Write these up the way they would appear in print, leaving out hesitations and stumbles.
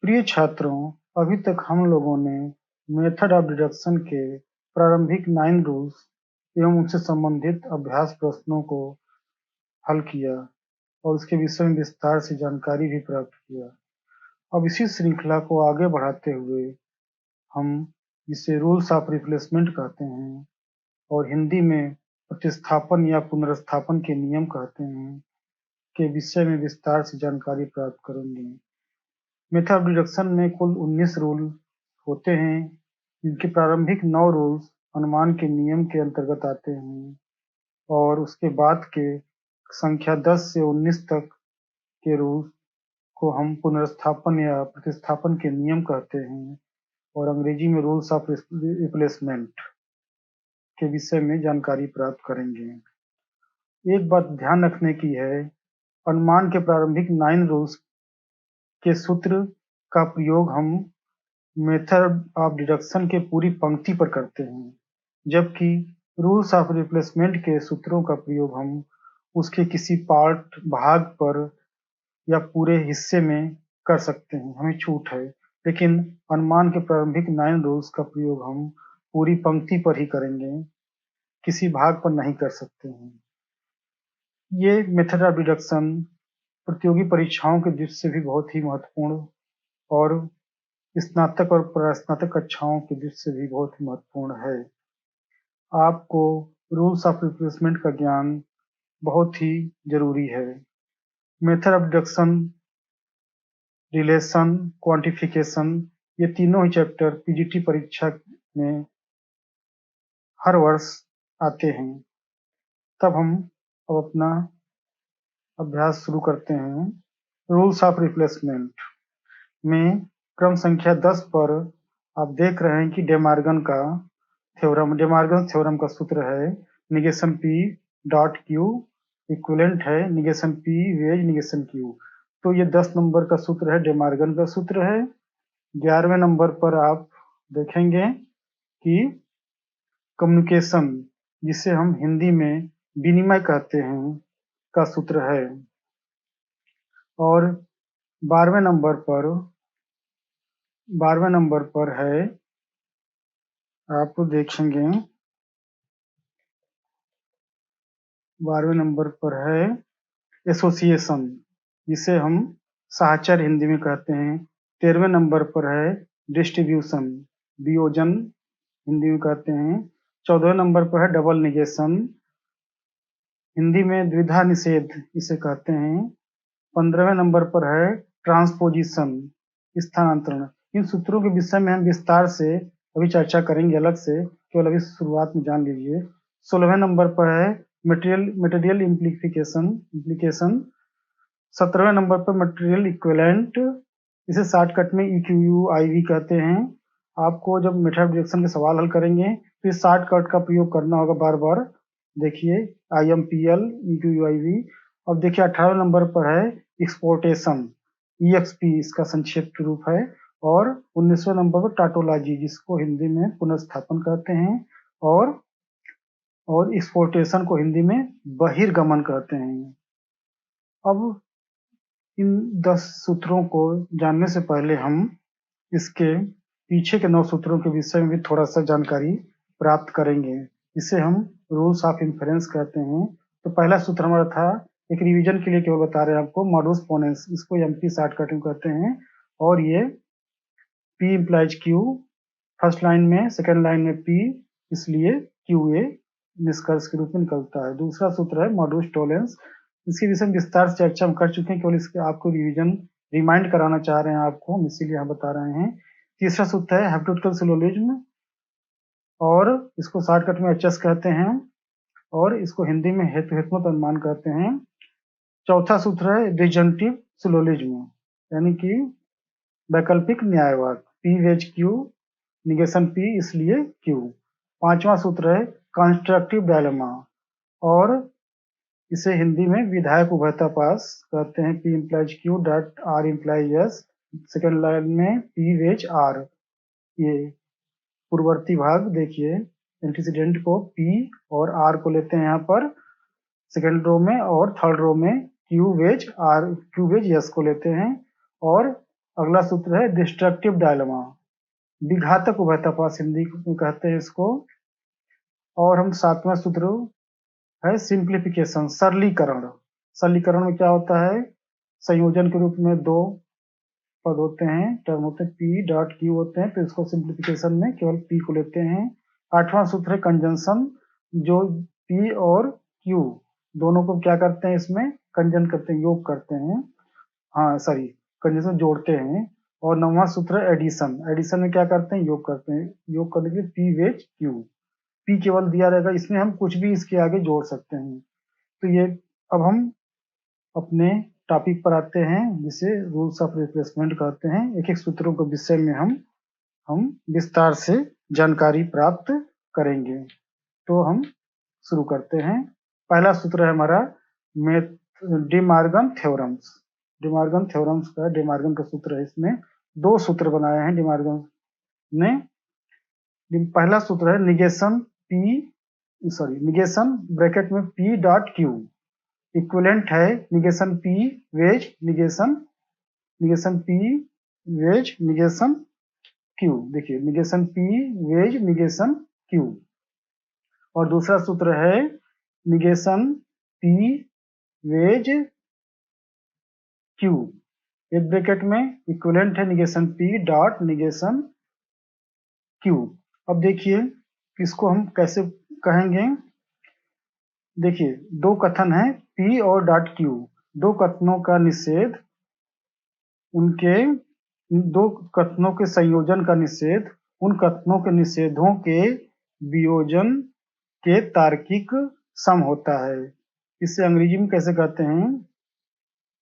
प्रिय छात्रों, अभी तक हम लोगों ने मेथड ऑफ डिडक्शन के प्रारंभिक 9 रूल्स एवं उनसे संबंधित अभ्यास प्रश्नों को हल किया और उसके विषय में विस्तार से जानकारी भी प्राप्त किया। अब इसी श्रृंखला को आगे बढ़ाते हुए हम जिसे रूल्स ऑफ रिप्लेसमेंट कहते हैं और हिंदी में प्रतिस्थापन या पुनर्स्थापन के नियम कहते हैं, के विषय में विस्तार से जानकारी प्राप्त करेंगे। मेथड ऑफ डिडक्शन में कुल 19 रूल होते हैं, जिनके प्रारंभिक 9 रूल्स अनुमान के नियम के अंतर्गत आते हैं और उसके बाद के संख्या 10 से 19 तक के रूल्स को हम पुनर्स्थापन या प्रतिस्थापन के नियम कहते हैं और अंग्रेजी में रूल्स ऑफ रिप्लेसमेंट के विषय में जानकारी प्राप्त करेंगे। एक बात ध्यान रखने की है, अनुमान के प्रारंभिक 9 रूल्स के सूत्र का प्रयोग हम मेथड ऑफ डिडक्शन के पूरी पंक्ति पर करते हैं, जबकि रूल्स ऑफ रिप्लेसमेंट के सूत्रों का प्रयोग हम उसके किसी भाग पर या पूरे हिस्से में कर सकते हैं, हमें छूट है। लेकिन अनुमान के प्रारंभिक 9 रूल्स का प्रयोग हम पूरी पंक्ति पर ही करेंगे, किसी भाग पर नहीं कर सकते हैं। ये मेथड ऑफ डिडक्शन प्रतियोगी परीक्षाओं के दृष्टि से भी बहुत ही महत्वपूर्ण और स्नातक और प्रस्नातक कक्षाओं की दृष्टि से भी बहुत ही महत्वपूर्ण है। आपको रूल्स ऑफ रिप्लेसमेंट का ज्ञान बहुत ही जरूरी है। Method of deduction, relation, quantification, ये तीनों ही चैप्टर पीजीटी परीक्षा में हर वर्ष आते हैं। तब हम अब अपना अभ्यास शुरू करते हैं। रूल्स ऑफ रिप्लेसमेंट में क्रम संख्या 10 पर आप देख रहे हैं कि डेमार्गन थ्योरम का सूत्र है negation P dot Q equivalent है negation P wedge negation Q. तो ये 10 नंबर का सूत्र है, डेमार्गन का सूत्र है। 11वें नंबर पर आप देखेंगे कि कम्युनिकेशन, जिसे हम हिंदी में विनिमय कहते हैं, का सूत्र है। और 12वें नंबर पर है, आप देखेंगे 12वें नंबर पर है एसोसिएशन, जिसे हम साहचर्य हिंदी में कहते हैं। 13वें नंबर पर है डिस्ट्रीब्यूशन, वियोजन हिंदी में कहते हैं। 14वें नंबर पर है डबल निगेशन, हिंदी में द्विधा निषेध इसे कहते हैं। 15वें नंबर पर है ट्रांसपोजिशन, स्थानांतरण। इन सूत्रों के विषय में हम विस्तार से अभी चर्चा करेंगे अलग से, केवल अभी शुरुआत में जान लीजिए। 16वें नंबर पर है मटेरियल इम्प्लीकेशन। 17वें नंबर पर मटेरियल इक्विवेलेंट, इसे शॉर्टकट में EQU-IV कहते हैं। आपको जब मेथड ऑफ डिडक्शन के सवाल हल करेंगे तो इस शॉर्टकट का प्रयोग करना होगा बार बार। देखिए IMPL EQU-IV। अब देखिए 18वें नंबर पर है एक्सपोर्टेशन, EXP इसका संक्षिप्त रूप है। और 19वें नंबर पर टाटोलॉजी, जिसको हिंदी में पुनर्स्थापन कहते हैं, और एक्सपोर्टेशन को हिंदी में बहिर्गमन कहते हैं। अब इन 10 सूत्रों को जानने से पहले हम इसके पीछे के 9 सूत्रों के विषय में भी थोड़ा सा जानकारी प्राप्त करेंगे, जिसे हम रूल्स ऑफ इन्फरेंस कहते हैं। तो पहला सूत्र हमारा था, एक रिवीजन के लिए केवल बता रहे हैं आपको, मॉडुस पोनेंस, इसको MP शॉर्टकट में कहते हैं। और ये P implies Q, first line में, सेकेंड लाइन में P, इसलिए QA निष्कर्ष के रूप में निकलता है। दूसरा सूत्र है मॉडुस टोलेंस, इसके विषय में विस्तार से चर्चा हम कर चुके हैं, केवल इसके आपको रिवीजन रिमाइंड कराना चाह रहे हैं आपको, हम इसीलिए यहाँ बता रहे हैं। तीसरा सूत्र है हाइपोथेटिकल सिलोजिज्म, और इसको शॉर्टकट में HS कहते हैं, और इसको हिंदी में हेतुहितमत अनुमान कहते हैं। चौथा सूत्र है डिसजंक्टिव सिलोजिज्म, यानी कि वैकल्पिक न्यायवाद, P wedge Q negation P इसलिए Q। पांचवा सूत्र है कंस्ट्रक्टिव डायलेमा, और इसे हिंदी में विधायक उभयता पास कहते हैं। P implies Q dot R implies S, second line में P वेज R। ये पूर्ववर्ती भाग देखिए, एंटीसीडेंट को P और R को लेते हैं यहाँ पर सेकेंड रो में, और थर्ड रो में Q वेज S को लेते हैं। और अगला सूत्र है डिस्ट्रक्टिव डायलेमा, विघातक उभयतापास हिंदी में कहते हैं इसको। और हम 7वां सूत्र है सिंप्लीफिकेशन, सरलीकरण। सरलीकरण में क्या होता है, संयोजन के रूप में दो पद होते हैं, टर्म होते हैं, पी डॉट क्यू होते हैं, तो इसको सिंप्लीफिकेशन में केवल पी को लेते हैं। 8वां सूत्र है कंजंक्शन, जो पी और क्यू दोनों को क्या करते हैं, इसमें कंजन करते हैं, योग करते हैं, हाँ सॉरी कंजंक्शन जोड़ते हैं। और 9वां सूत्र है एडिशन, एडिशन में क्या करते हैं, योग करते हैं, योग करने के लिए पी वेज क्यू, पी केवल दिया रहेगा, इसमें हम कुछ भी इसके आगे जोड़ सकते हैं। तो ये अब हम अपने टॉपिक पर आते हैं जिसे रूल्स ऑफ रिप्लेसमेंट कहते हैं। एक एक सूत्रों के विषय में हम विस्तार से जानकारी प्राप्त करेंगे। तो हम शुरू करते हैं। पहला सूत्र है हमारा day Morgan theorems. Day Morgan theorems का डे मॉर्गन का सूत्र है, इसमें दो सूत्र बनाए हैं डे मॉर्गन ने। पहला सूत्र है निगेशन निगेशन ब्रैकेट में पी डॉट क्यू, इक्विवेलेंट है negation P wedge negation P wedge negation Q. देखिए negation P wedge negation Q. और दूसरा सूत्र है निगेशन पी वेज क्यू, एक ब्रैकेट में इक्विवेलेंट है negation P dot negation Q. अब देखिए इसको हम कैसे कहेंगे। देखिए दो कथन है पी और डॉट क्यू, दो कथनों का निषेध, उनके दो कथनों के संयोजन का निषेध उन कथनों के निषेधों के वियोजन के तार्किक सम होता है। इसे अंग्रेजी में कैसे कहते हैं,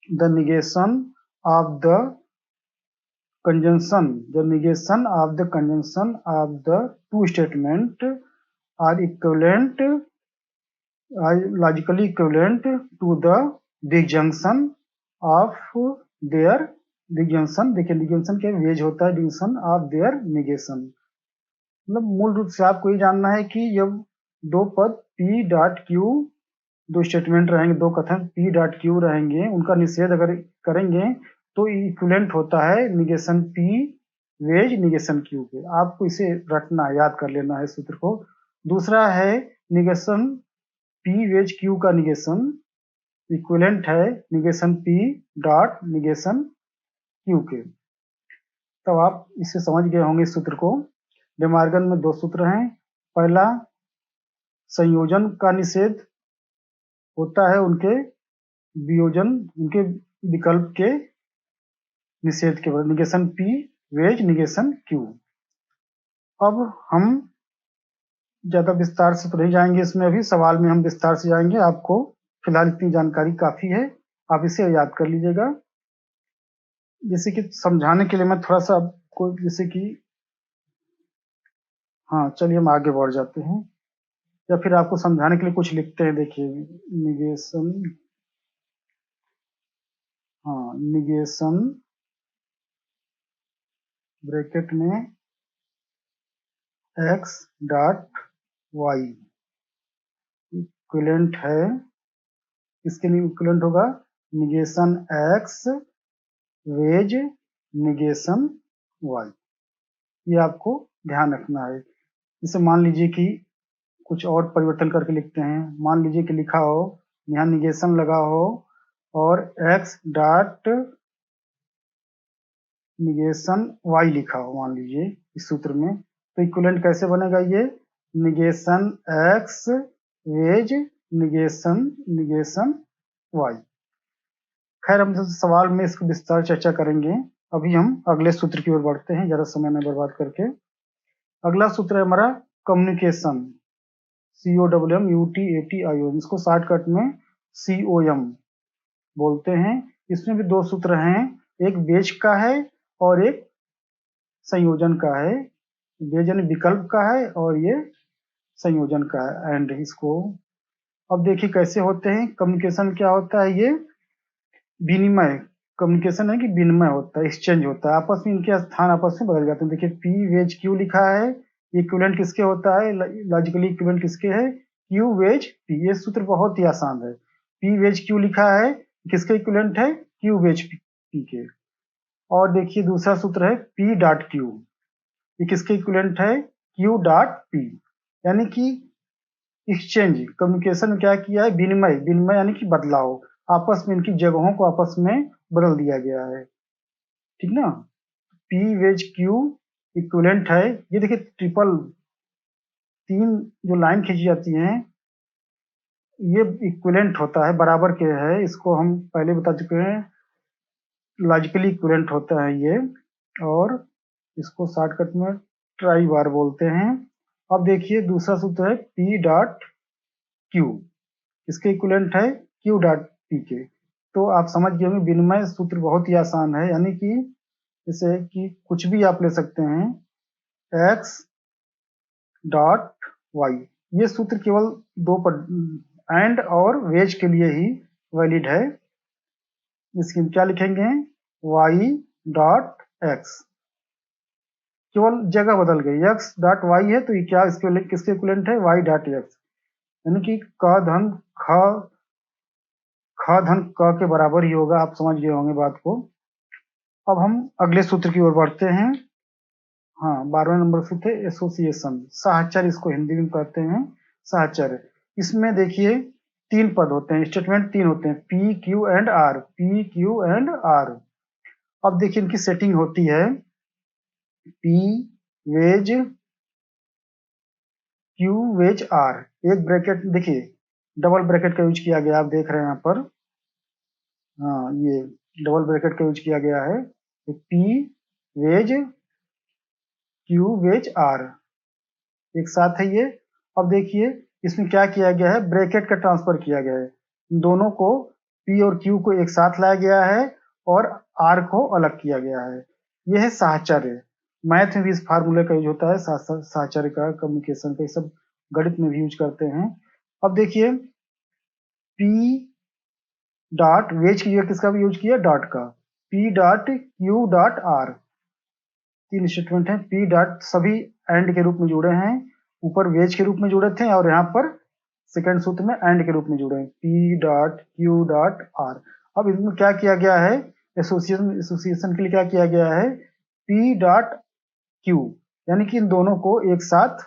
the negation of the conjunction, the negation of the conjunction of the two statement are equivalent, are logically equivalent to the disjunction of their disjunction। देखिए disjunction के वेज होता है disjunction of their negation। मतलब मूल रूप से आपको ये जानना है कि जब दो पद p डॉट q, दो स्टेटमेंट रहेंगे, दो कथन p डॉट q रहेंगे, उनका निषेध अगर करेंगे तो इक्विवेलेंट होता है negation p wedge negation q के। आपको इसे रटना है, याद कर लेना है सूत्र को। दूसरा है निगेशन p वेज q का निगेशन इक्विवेलेंट है negation p dot negation q के। तब आप इसे समझ गए होंगे इस सूत्र को। डे मॉर्गन में दो सूत्र हैं। पहला संयोजन का निषेध होता है उनके वियोजन, उनके विकल्प के निषेध के बाद negation P wedge negation Q. अब हम ज्यादा विस्तार से तो नहीं जाएंगे इसमें, अभी सवाल में हम विस्तार से जाएंगे। आपको फिलहाल इतनी जानकारी काफी है, आप इसे याद कर लीजिएगा। जैसे कि समझाने के लिए मैं थोड़ा सा आपको जैसे कि हाँ चलिए हम आगे बढ़ जाते हैं, या फिर आपको समझाने के लिए कुछ लिखते हैं। देखिए निगेशन, हाँ निगेशन ब्रैकेट में x डॉट y इक्विवेलेंट है, इसके लिए इक्विवेलेंट होगा negation x wedge negation y। ये आपको ध्यान रखना है। जैसे मान लीजिए कि कुछ और परिवर्तन करके लिखते हैं, मान लीजिए कि लिखा हो यहाँ निगेशन लगा हो और x डॉट निगेशन y लिखा हो, मान लीजिए इस सूत्र में, तो इक्विवेलेंट कैसे बनेगा, ये negation x wedge negation negation y। खैर हम सवाल में इसको विस्तार चर्चा करेंगे। अभी हम अगले सूत्र की ओर बढ़ते हैं, ज्यादा समय न बर्बाद करके। अगला सूत्र है हमारा कम्युनिकेशन, COMMUTATION, इसको शॉर्टकट में COM बोलते हैं। इसमें भी दो सूत्र हैं, एक वेज का है और एक संयोजन का है। वेज यानी विकल्प का है और ये संयोजन का है। एंड इसको अब देखिए कैसे होते हैं। कम्युनिकेशन क्या होता है, ये विनिमय, कम्युनिकेशन है कि विनिमय होता है, एक्सचेंज होता है, आपस में इनके स्थान आपस में बदल जाते हैं। देखिए पी वेज क्यू लिखा है, इक्विवेलेंट किसके होता है, लॉजिकली इक्विवेलेंट किसके है, क्यू वेज पी। ये सूत्र बहुत ही आसान है। पी वेज क्यू लिखा है, किसके इक्विवेलेंट है, क्यू वेज पी के। और देखिए दूसरा सूत्र है पी डॉट क्यू, ये किसके इक्विवेलेंट है, क्यू डॉट पी, यानी कि एक्सचेंज कम्युनिकेशन में क्या किया है, विनिमय, विनिमय यानी कि बदलाव, आपस में इनकी जगहों को आपस में बदल दिया गया है, ठीक ना। पी वेज क्यू इक्विवेलेंट है, ये देखिए ट्रिपल, तीन जो लाइन खींची जाती हैं ये इक्विवेलेंट होता है, बराबर के है, इसको हम पहले बता चुके हैं, लॉजिकली इक्विवेलेंट होता है ये, और इसको शॉर्टकट में ट्राई बार बोलते हैं। अब देखिए दूसरा सूत्र है पी डॉट क्यू, इसके इक्विवेलेंट है क्यू डॉट पी के। तो आप समझ गए होंगे विनिमय सूत्र बहुत ही आसान है, यानी कि जैसे कि कुछ भी आप ले सकते हैं, एक्स डॉट वाई, ये सूत्र केवल दो एंड और वेज के लिए ही वैलिड है। इसकी क्या लिखेंगे, वाई डॉट एक्स, केवल जगह बदल गई, एक्स डॉट वाई है तो ये क्या इसके किसके इक्विवेलेंट है, वाई डॉट एक्स, यानी कि क धन ख, ख धन क के बराबर ही होगा, आप समझ गए होंगे बात को। अब हम अगले सूत्र की ओर बढ़ते हैं। हाँ, 12वें नंबर सूत्र है एसोसिएशन, साहचर्य इसको हिंदी में कहते हैं, साहचर्य। इसमें देखिए तीन पद होते हैं, स्टेटमेंट तीन होते हैं, P Q and R, P Q and R. अब देखिए इनकी सेटिंग होती है, P wedge Q wedge R, एक ब्रैकेट देखिए डबल ब्रैकेट का यूज किया गया, आप देख रहे हैं यहाँ पर, हाँ ये डबल ब्रैकेट का यूज किया गया है, P wedge Q wedge R एक साथ है ये। अब देखिए इसमें क्या किया गया है, ब्रैकेट का ट्रांसफर किया गया है, दोनों को पी और क्यू को एक साथ लाया गया है और आर को अलग किया गया है, यह है साहचर्य। मैथ में भी इस फार्मूले का यूज होता है, साहचर्य का, कम्युनिकेशन का, ये सब गणित में भी यूज करते हैं। अब देखिए पी डॉट वेज की जगह किसका भी यूज किया, डॉट का, P dot Q dot are, तीन स्टेटमेंट हैं, पी डॉट सभी एंड के रूप में जुड़े हैं, ऊपर वेज के रूप में जुड़े थे और यहाँ पर सेकंड सूत्र में एंड के रूप में जुड़े हैं, P dot Q dot R. अब इसमें क्या किया गया है, एसोसिएशन के लिए क्या किया गया है, पी डॉट क्यू, यानी कि इन दोनों को एक साथ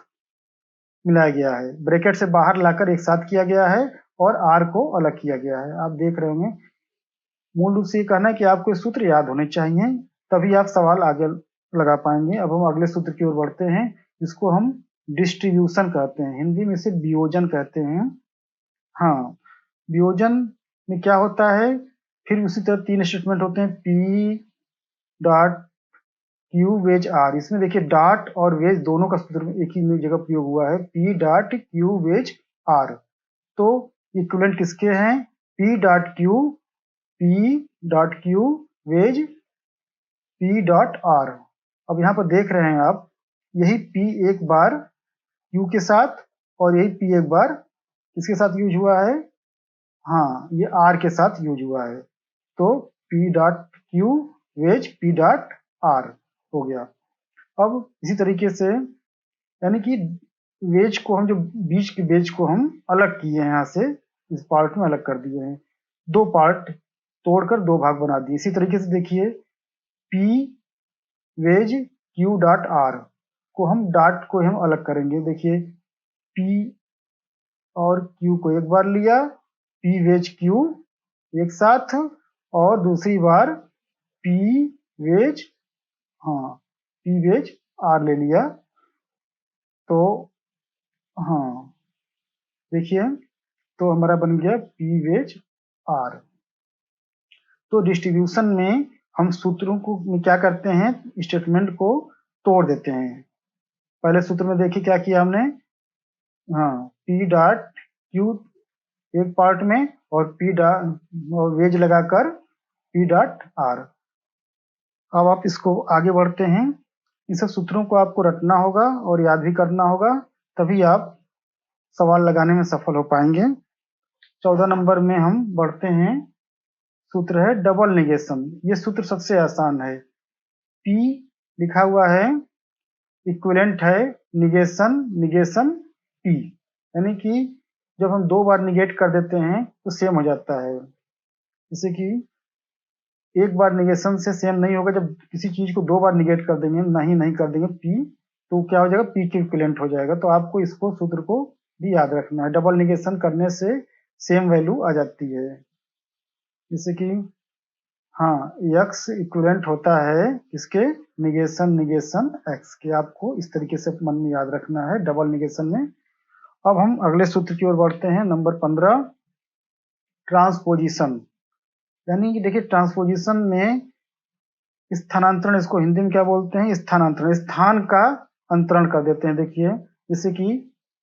मिलाया गया है, ब्रैकेट से बाहर लाकर एक साथ किया गया है और आर को अलग किया गया है, आप देख रहे होंगे। मूल रूप से ये कहना है कि आपको ये सूत्र याद होने चाहिए, तभी आप सवाल आगे लगा पाएंगे। अब हम अगले सूत्र की ओर बढ़ते हैं, जिसको हम डिस्ट्रीब्यूशन कहते हैं, हिंदी में इसे वियोजन कहते हैं। हाँ, वियोजन में क्या होता है, फिर उसी तरह तीन स्टेटमेंट होते हैं, P dot Q wedge R, इसमें देखिए डॉट और वेज दोनों का सूत्र में एक ही जगह प्रयोग हुआ है, P dot Q wedge R. तो इक्विवेलेंट किसके हैं, P dot Q, P dot Q wedge P dot R. अब यहाँ पर देख रहे हैं आप, यही पी एक बार क्यू के साथ और यही पी एक बार किसके साथ यूज हुआ है, हाँ ये आर के साथ यूज हुआ है, तो P dot Q wedge P dot R हो गया। अब इसी तरीके से, यानी कि वेज को हम जो बीच के वेज को हम अलग किए हैं, यहाँ से इस पार्ट में अलग कर दिए हैं, दो पार्ट तोड़कर दो भाग बना दिए। इसी तरीके से देखिए P wedge Q dot R को हम डॉट को हम अलग करेंगे, देखिए पी और क्यू को एक बार लिया, पी वेज क्यू एक साथ, और दूसरी बार पी वेज, हाँ पी वेज आर ले लिया, तो हाँ देखिए तो हमारा बन गया पी वेज आर। तो डिस्ट्रीब्यूशन में हम सूत्रों को में क्या करते हैं, स्टेटमेंट को तोड़ देते हैं। पहले सूत्र में देखिए क्या किया हमने, हाँ पी डॉट क्यू एक पार्ट में और पी डॉट और वेज लगाकर पी डॉट आर। अब आप इसको आगे बढ़ते हैं, इन सब सूत्रों को आपको रटना होगा और याद भी करना होगा, तभी आप सवाल लगाने में सफल हो पाएंगे। 14 नंबर में हम बढ़ते हैं, सूत्र है डबल निगेशन, ये सूत्र सबसे आसान है, पी लिखा हुआ है, इक्विवेलेंट है निगेशन, निगेशन पी, यानी कि जब हम दो बार निगेट कर देते हैं तो सेम हो जाता है, जैसे कि एक बार निगेशन से सेम नहीं होगा। जब किसी चीज को दो बार निगेट कर देंगे, नहीं कर देंगे पी, तो क्या हो जाएगा, पी के इक्विवेलेंट हो जाएगा। तो आपको इसको सूत्र को भी याद रखना है। डबल निगेशन करने से सेम वैल्यू आ जाती है। जैसे कि हाँ, एक्स इक्विवेलेंट होता है किसके, निगेशन एक्स के। आपको इस तरीके से मन में याद रखना है डबल निगेशन में। अब हम अगले सूत्र की ओर बढ़ते हैं, नंबर 15, ट्रांसपोजिशन। यानी कि देखिए, ट्रांसपोजिशन में स्थानांतरण, इसको हिंदी में क्या बोलते हैं, स्थानांतरण, स्थान का अंतरण कर देते हैं। देखिए जैसे कि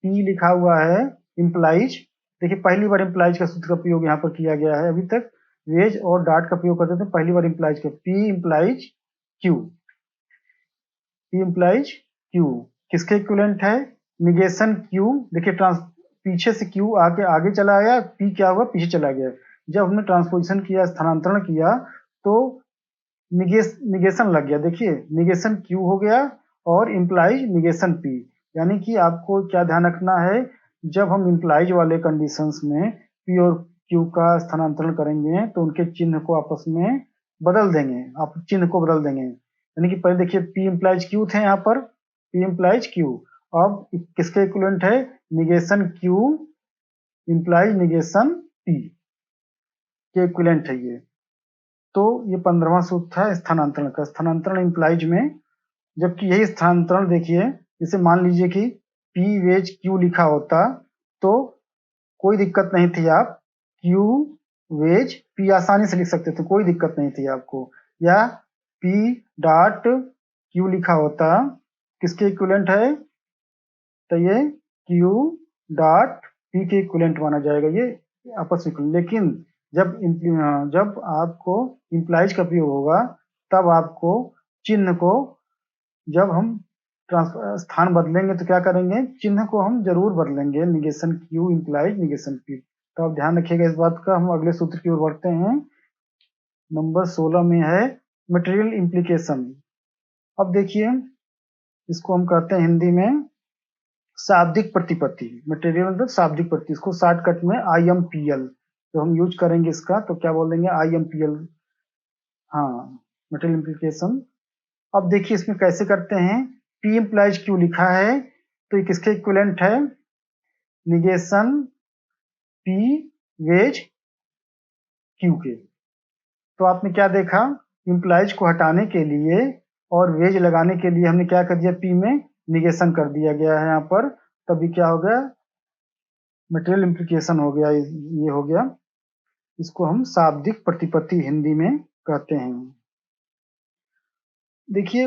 P लिखा हुआ है इम्प्लाइज, देखिए पहली बार इम्प्लाइज का सूत्र का प्रयोग यहाँ पर किया गया है। अभी तक वेज और डॉट का प्रयोग करते थे, पहली बार इम्प्लाइज का, P implies Q, P implies Q किसके इक्विवेलेंट है, निगेशन Q। देखिए पीछे से Q आगे चला गया, P क्या हुआ, पीछे चला गया। जब हमने ट्रांसपोजिशन किया, स्थानांतरण किया, तो निगेशन लग गया। देखिए निगेशन Q हो गया और इम्प्लाइज निगेशन P। यानी कि आपको क्या ध्यान रखना है, जब हम इम्प्लाइज वाले कंडीशंस में P और Q का स्थानांतरण करेंगे तो उनके चिन्ह को आपस में बदल देंगे, आप चिन्ह को बदल देंगे। यानी कि पहले देखिए P इम्प्लाइज Q थे यहाँ पर, P इम्प्लाइज Q, अब किसके इक्विवेलेंट है, negation Q implies negation P के इक्विवेलेंट है ये। तो ये 15वां सूत्र है स्थानांतरण का। स्थानांतरण इम्प्लाइज में, जबकि यही स्थानांतरण देखिए, जैसे मान लीजिए कि P वेज Q लिखा होता तो कोई दिक्कत नहीं थी, आप Q वेज P आसानी से लिख सकते थे, कोई दिक्कत नहीं थी आपको। या P डॉट Q लिखा होता, किसके इक्विवेलेंट है, तो ये Q डॉट P के इक्विवेलेंट माना जाएगा, ये आपस में। लेकिन जब आपको इम्प्लाइज का प्रयोग होगा, तब आपको चिन्ह को, जब हम स्थान बदलेंगे तो क्या करेंगे, चिन्ह को हम जरूर बदलेंगे, negation Q implies negation P। तो आप ध्यान रखिएगा इस बात का। हम अगले सूत्र की ओर बढ़ते हैं, नंबर 16 में है मटेरियल इम्प्लीकेशन। अब देखिए, इसको हम कहते हैं हिंदी में शाब्दिक प्रतिपत्ति। मटेरियल मतलब शाब्दिक प्रतिपत्ति, इसको शॉर्टकट में IMPL तो हम यूज करेंगे इसका, तो क्या बोल देंगे, IMPL। हाँ, मटेरियल इम्प्लीकेशन। अब देखिए इसमें कैसे करते हैं, P इम्प्लाइज Q लिखा है तो ये किसके इक्विवेलेंट है, निगेशन P वेज Q के। तो आपने क्या देखा, इम्प्लाइज को हटाने के लिए और वेज लगाने के लिए हमने क्या कर दिया, P में निगेशन कर दिया गया है यहाँ पर, तभी क्या हो गया, मटेरियल इम्प्लीकेशन हो गया, ये हो गया। इसको हम शाब्दिक प्रतिपत्ति हिंदी में कहते हैं। देखिए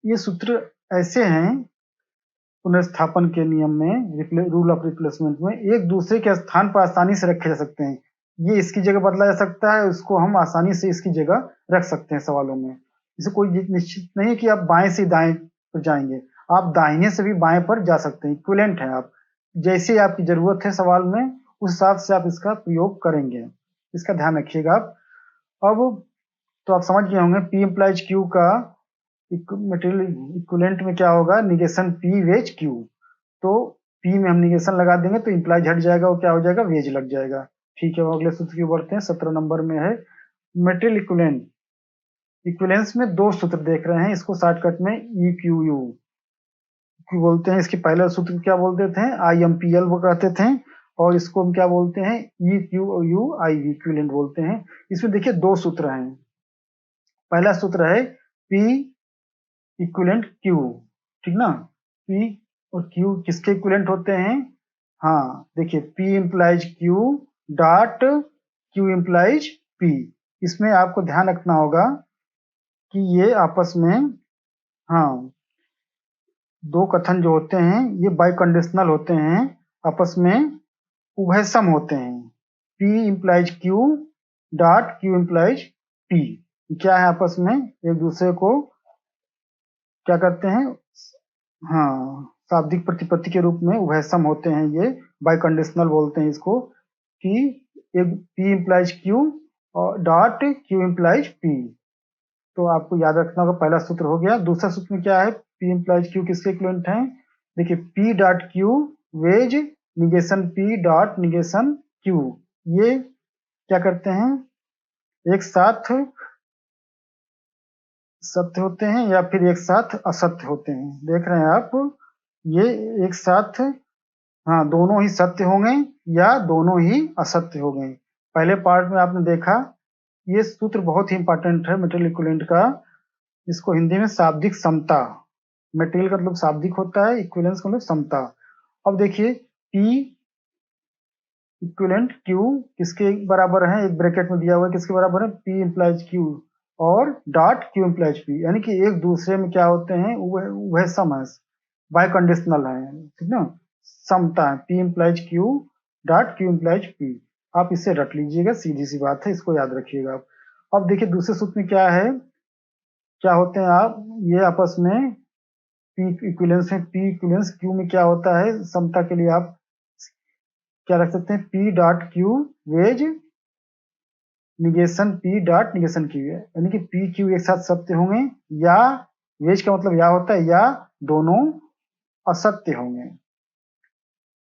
ये सूत्र ऐसे हैं पुनर्स्थापन के नियम में, रूल ऑफ रिप्लेसमेंट में, एक दूसरे के स्थान पर आसानी से रखे जा सकते हैं। ये इसकी जगह बदला जा सकता है, उसको हम आसानी से इसकी जगह रख सकते हैं सवालों में। इसे कोई निश्चित नहीं है कि आप बाएं से दाएं पर जाएंगे, आप दाहिने से भी बाएं पर जा सकते हैं, इक्विवेलेंट है। आप जैसे आपकी जरूरत है सवाल में, उस हिसाब से आप इसका प्रयोग करेंगे, इसका ध्यान रखिएगा आप। अब तो आप समझ गए होंगे P इम्प्लाइज Q का मटेरियल इक्विवेलेंट में क्या होगा, निगेशन P वेज Q। तो P में हम निगेशन लगा देंगे तो इम्प्लाइज हट जाएगा, वो क्या हो जाएगा, वेज लग जाएगा। ठीक है, वो अगले सूत्र की बढ़ते हैं, 17 नंबर में है मटेरियल इक्विवेलेंट। इक्विवेलेंस में दो सूत्र देख रहे हैं, इसको शॉर्टकट में EQU बोलते हैं। इसके पहले सूत्र क्या बोलते थे, IMPL वो कहते थे, और इसको हम क्या बोलते हैं, EQUIV इक्विवेलेंट बोलते हैं। इसमें देखिए दो सूत्र हैं। पहला सूत्र है P इक्विवेलेंट Q, ठीक ना, P और Q किसके इक्विवेलेंट होते हैं, हाँ देखिए P implies Q dot Q implies P। इसमें आपको ध्यान रखना होगा कि ये आपस में, हाँ, दो कथन जो होते हैं ये बाई कंडीशनल होते हैं, आपस में उभयसम होते हैं। P implies Q dot Q implies P, क्या है, आपस में एक दूसरे को क्या करते हैं, हाँ, शाब्दिक प्रतिपत्ति के रूप में उभयसम होते हैं, ये बाई कंडीशनल बोलते हैं इसको, कि एक P इम्प्लाइज Q और डॉट Q इम्प्लाइज P। तो आपको याद रखना होगा, पहला सूत्र हो गया। दूसरा सूत्र में क्या है, P इम्प्लाइज Q किसके इक्विवेलेंट है, देखिए P dot Q wedge negation P dot negation Q। ये क्या करते हैं, एक साथ सत्य होते हैं या फिर एक साथ असत्य होते हैं। देख रहे हैं आप, ये एक साथ, हाँ, दोनों ही सत्य होंगे या दोनों ही असत्य हो गए। पहले पार्ट में आपने देखा, ये सूत्र बहुत ही इंपॉर्टेंट है मेटेरियल इक्विवेलेंट का। इसको हिंदी में शाब्दिक समता, मेटेरियल का मतलब शाब्दिक होता है, इक्विवेलेंस का मतलब समता। अब देखिए, P इक्विवेलेंट Q किसके बराबर है, एक ब्रैकेट में दिया हुआ है, किसके बराबर है, P इम्प्लाइज Q और डॉट Q इम्प्लाइज P, यानी कि एक दूसरे में क्या होते हैं, वह सम है, बाय कंडीशनल है, ठीक ना, समता है। P implies Q dot Q implies P, आप इसे रट लीजिएगा, सीधी सी बात है, इसको याद रखिएगा आप। अब देखिए दूसरे सूत्र में क्या है, क्या होते हैं आप, ये आपस में P इक्विवेलेंस में, P इक्विवेलेंस Q में क्या होता है, समता के लिए आप क्या रख सकते हैं, P dot Q wedge negation P dot negation Q है, यानी कि P Q एक साथ सत्य होंगे, या वेज का मतलब या होता है या दोनों असत्य होंगे।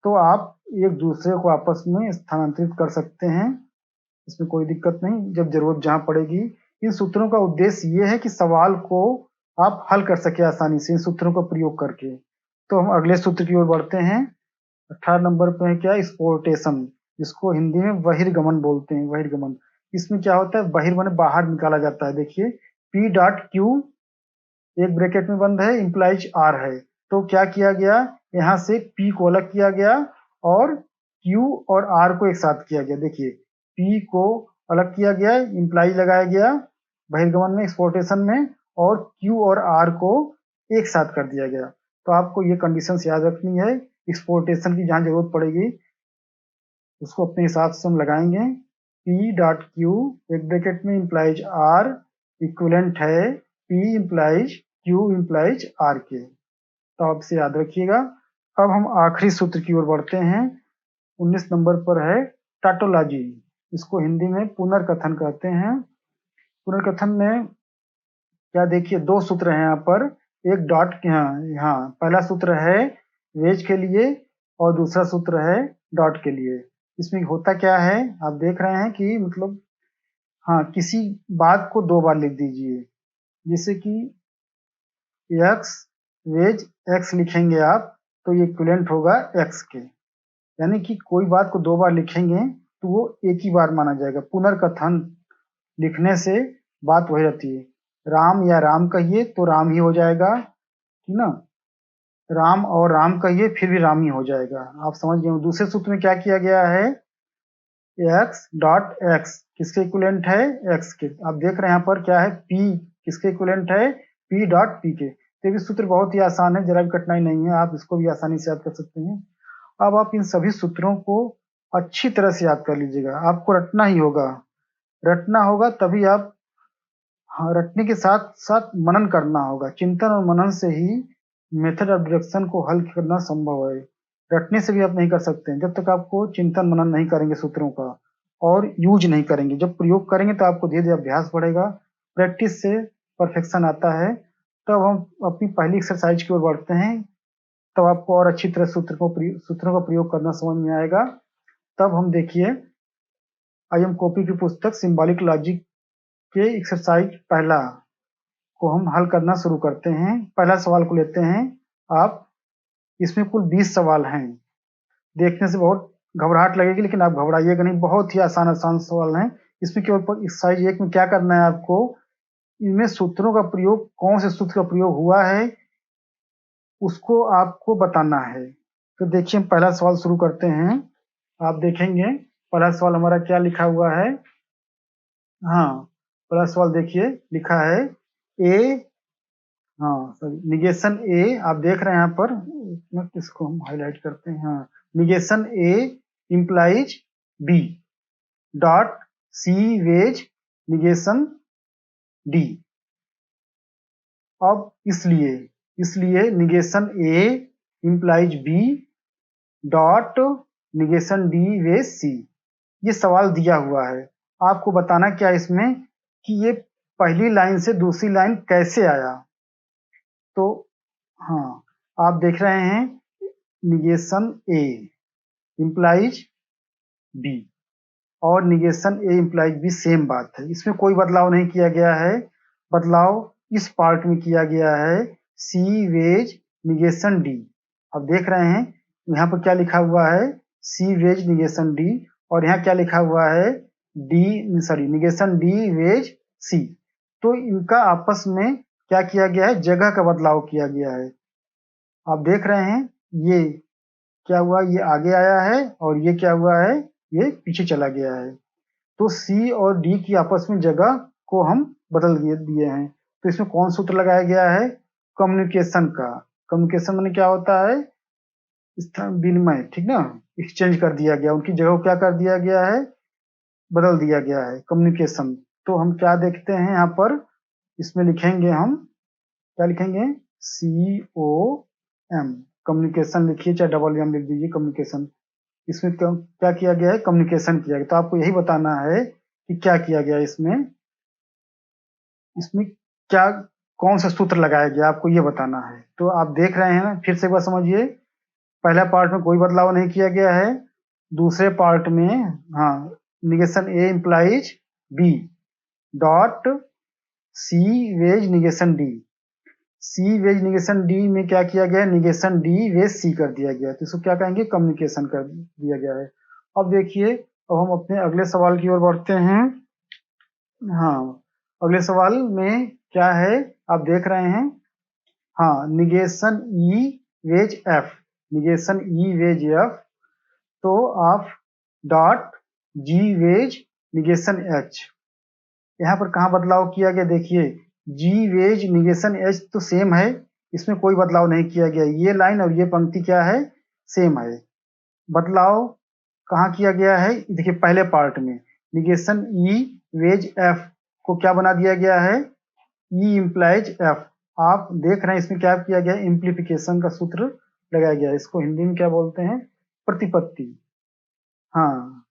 तो आप एक दूसरे को आपस में स्थानांतरित कर सकते हैं, इसमें कोई दिक्कत नहीं, जब जरूरत जहां पड़ेगी। इन सूत्रों का उद्देश्य ये है कि सवाल को आप हल कर सके आसानी से इन सूत्रों का प्रयोग करके। तो हम अगले सूत्र की ओर बढ़ते हैं। 18 नंबर पे है क्या, एक्सपोर्टेशन, जिसको हिंदी में बहिर्गमन बोलते हैं, बहिर्गमन। इसमें क्या होता है, बहिर्गमन बाहर निकाला जाता है। देखिए, P डॉट Q एक ब्रैकेट में बंद है, इम्प्लाइज R है, तो क्या किया गया, यहाँ से P को अलग किया गया और Q और R को एक साथ किया गया। देखिए, P को अलग किया गया, इम्प्लाइज लगाया गया बहिर्गमन में, एक्सपोर्टेशन में, और Q और R को एक साथ कर दिया गया। तो आपको ये कंडीशंस याद रखनी है, एक्सपोर्टेशन की जहां जरूरत पड़ेगी उसको अपने हिसाब से हम लगाएंगे। P डॉट Q एक ब्रैकेट में इम्प्लाइज R इक्विवेलेंट है P implies Q implies R के, तो आप इसे याद रखिएगा। अब हम आखिरी सूत्र की ओर बढ़ते हैं। 19 नंबर पर है टाटोलॉजी, इसको हिंदी में पुनर्कथन कहते हैं। पुनर्कथन में क्या, देखिए दो सूत्र हैं यहाँ पर, एक डॉट यहाँ पहला सूत्र है वेज के लिए और दूसरा सूत्र है डॉट के लिए। इसमें होता क्या है, आप देख रहे हैं कि मतलब, हाँ, किसी बात को दो बार लिख दीजिए, जैसे कि एक्स वेज एक्स लिखेंगे आप, तो ये इक्विवेलेंट होगा एक्स के, यानी कि कोई बात को दो बार लिखेंगे तो वो एक ही बार माना जाएगा। पुनर्कथन लिखने से बात वही रहती है, राम या राम कहिए तो राम ही हो जाएगा, ठीक ना, राम और राम कहिए फिर भी राम ही हो जाएगा, आप समझ गए। दूसरे सूत्र में क्या किया गया है, एक्स डॉट एक्स किसके इक्विवेलेंट है, एक्स के। आप देख रहे हैं यहाँ पर क्या है, पी किसके इक्विवेलेंट है, पी डॉट पी के। तो ये सूत्र बहुत ही आसान है, जरा भी कठिनाई नहीं है, आप इसको भी आसानी से याद कर सकते हैं। अब आप इन सभी सूत्रों को अच्छी तरह से याद कर लीजिएगा, आपको रटना ही होगा, रटना होगा तभी आप, हाँ, रटने के साथ साथ मनन करना होगा, चिंतन और मनन से ही मेथड ऑफ डिडक्शन को हल करना संभव है। रटने से भी आप नहीं कर सकते हैं, जब तक आपको चिंतन मनन नहीं करेंगे सूत्रों का और यूज नहीं करेंगे। जब प्रयोग करेंगे तो आपको धीरे धीरे अभ्यास बढ़ेगा, प्रैक्टिस से परफेक्शन आता है। तब हम अपनी पहली एक्सरसाइज की ओर बढ़ते हैं, तब आपको और अच्छी तरह सूत्रों का प्रयोग करना समझ में आएगा। तब हम देखिए, आई एम कॉपी की पुस्तक सिंबॉलिक लॉजिक के एक्सरसाइज पहला को हम हल करना शुरू करते हैं। पहला सवाल को लेते हैं आप, इसमें कुल 20 सवाल हैं। देखने से बहुत घबराहट लगेगी, लेकिन आप घबराइएगा नहीं, बहुत ही आसान आसान सवाल हैं। इसमें केवल एक्सरसाइज 1 में क्या करना है आपको, इनमें सूत्रों का प्रयोग, कौन से सूत्र का प्रयोग हुआ है उसको आपको बताना है। तो देखिए हम पहला सवाल शुरू करते हैं। आप देखेंगे पहला सवाल हमारा क्या लिखा हुआ है, हाँ, पहला सवाल देखिए लिखा है ए, हाँ सॉरी, निगेशन ए, आप देख रहे हैं यहाँ पर, इसको हम हाईलाइट करते हैं, हाँ, negation A implies B dot C wedge negation D. अब इसलिए इसलिए negation A implies B dot negation D wedge C, ये सवाल दिया हुआ है। आपको बताना क्या है इसमें, कि ये पहली लाइन से दूसरी लाइन कैसे आया। तो हाँ, आप देख रहे हैं निगेशन ए इम्प्लाइज बी और negation A implies B same बात है, इसमें कोई बदलाव नहीं किया गया है। बदलाव इस पार्ट में किया गया है सी वेज निगेशन डी। अब देख रहे हैं यहाँ पर क्या लिखा हुआ है, सी वेज निगेशन डी, और यहाँ क्या लिखा हुआ है, निगेशन डी वेज सी। तो इनका आपस में क्या किया गया है, जगह का बदलाव किया गया है। आप देख रहे हैं ये क्या हुआ, ये आगे आया है और ये क्या हुआ है, ये पीछे चला गया है। तो सी और डी की आपस में जगह को हम बदल दिए हैं। तो इसमें कौन सूत्र लगाया गया है, कम्युनिकेशन का। कम्युनिकेशन माने क्या होता है, विनिमय, ठीक ना, एक्सचेंज कर दिया गया, उनकी जगह को क्या कर दिया गया है, बदल दिया गया है, कम्युनिकेशन। तो हम क्या देखते हैं यहाँ पर, इसमें लिखेंगे हम, क्या लिखेंगे, सी ओ एम, कम्युनिकेशन लिखिए, चाहे डबल एम लिख दीजिए, कम्युनिकेशन। इसमें क्या किया गया है, कम्युनिकेशन किया गया। तो आपको यही बताना है कि क्या किया गया इसमें, इसमें क्या, कौन सा सूत्र लगाया गया, आपको ये बताना है। तो आप देख रहे हैं ना, फिर से एक बार समझिए। पहला पार्ट में कोई बदलाव नहीं किया गया है, दूसरे पार्ट में हाँ, negation A implies B dot C wedge negation D. C wedge negation D में क्या किया गया है, निगेशन डी वेज सी कर दिया गया है। तो इसको क्या कहेंगे, कम्युनिकेशन कर दिया गया है। अब देखिए, अब हम अपने अगले सवाल की ओर बढ़ते हैं। हाँ, अगले सवाल में क्या है, आप देख रहे हैं, हाँ, negation E wedge F, negation E wedge F, तो आप dot G wedge negation H. यहाँ पर कहाँ बदलाव किया गया, देखिए, जी वेज निगेशन एच तो सेम है, इसमें कोई बदलाव नहीं किया गया। ये लाइन और ये पंक्ति क्या है, सेम है। बदलाव कहाँ किया गया है, देखिए पहले पार्ट में निगेशन ई वेज एफ को क्या बना दिया गया है, ई इम्प्लाइज एफ। आप देख रहे हैं इसमें क्या किया गया है, इम्प्लीफिकेशन का सूत्र लगाया गया है। इसको हिंदी में क्या बोलते हैं, प्रतिपत्ति। हाँ,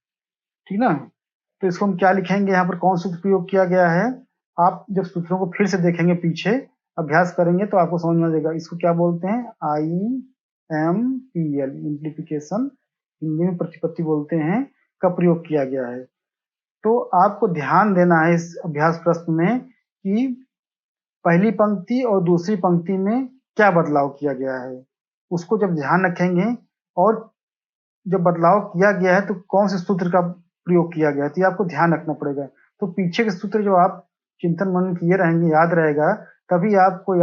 ठीक ना। तो इसको हम क्या लिखेंगे, यहाँ पर कौन सूत्र प्रयोग किया गया है। आप जब सूत्रों को फिर से देखेंगे, पीछे अभ्यास करेंगे तो आपको समझ में आ जाएगा। इसको क्या बोलते हैं, IMPL, इम्प्लीफिकेशन, हिंदी में प्रतिपत्ति बोलते हैं, का प्रयोग किया गया है। तो आपको ध्यान देना है इस अभ्यास प्रश्न में कि पहली पंक्ति और दूसरी पंक्ति में क्या बदलाव किया गया है, उसको जब ध्यान रखेंगे, और जब बदलाव किया गया है तो कौन से सूत्र का प्रयोग किया गया है, तो ये आपको ध्यान रखना पड़ेगा। तो पीछे के सूत्र जो आप चिंतन मनन किए रहेंगे, याद रहेगा, तभी आपको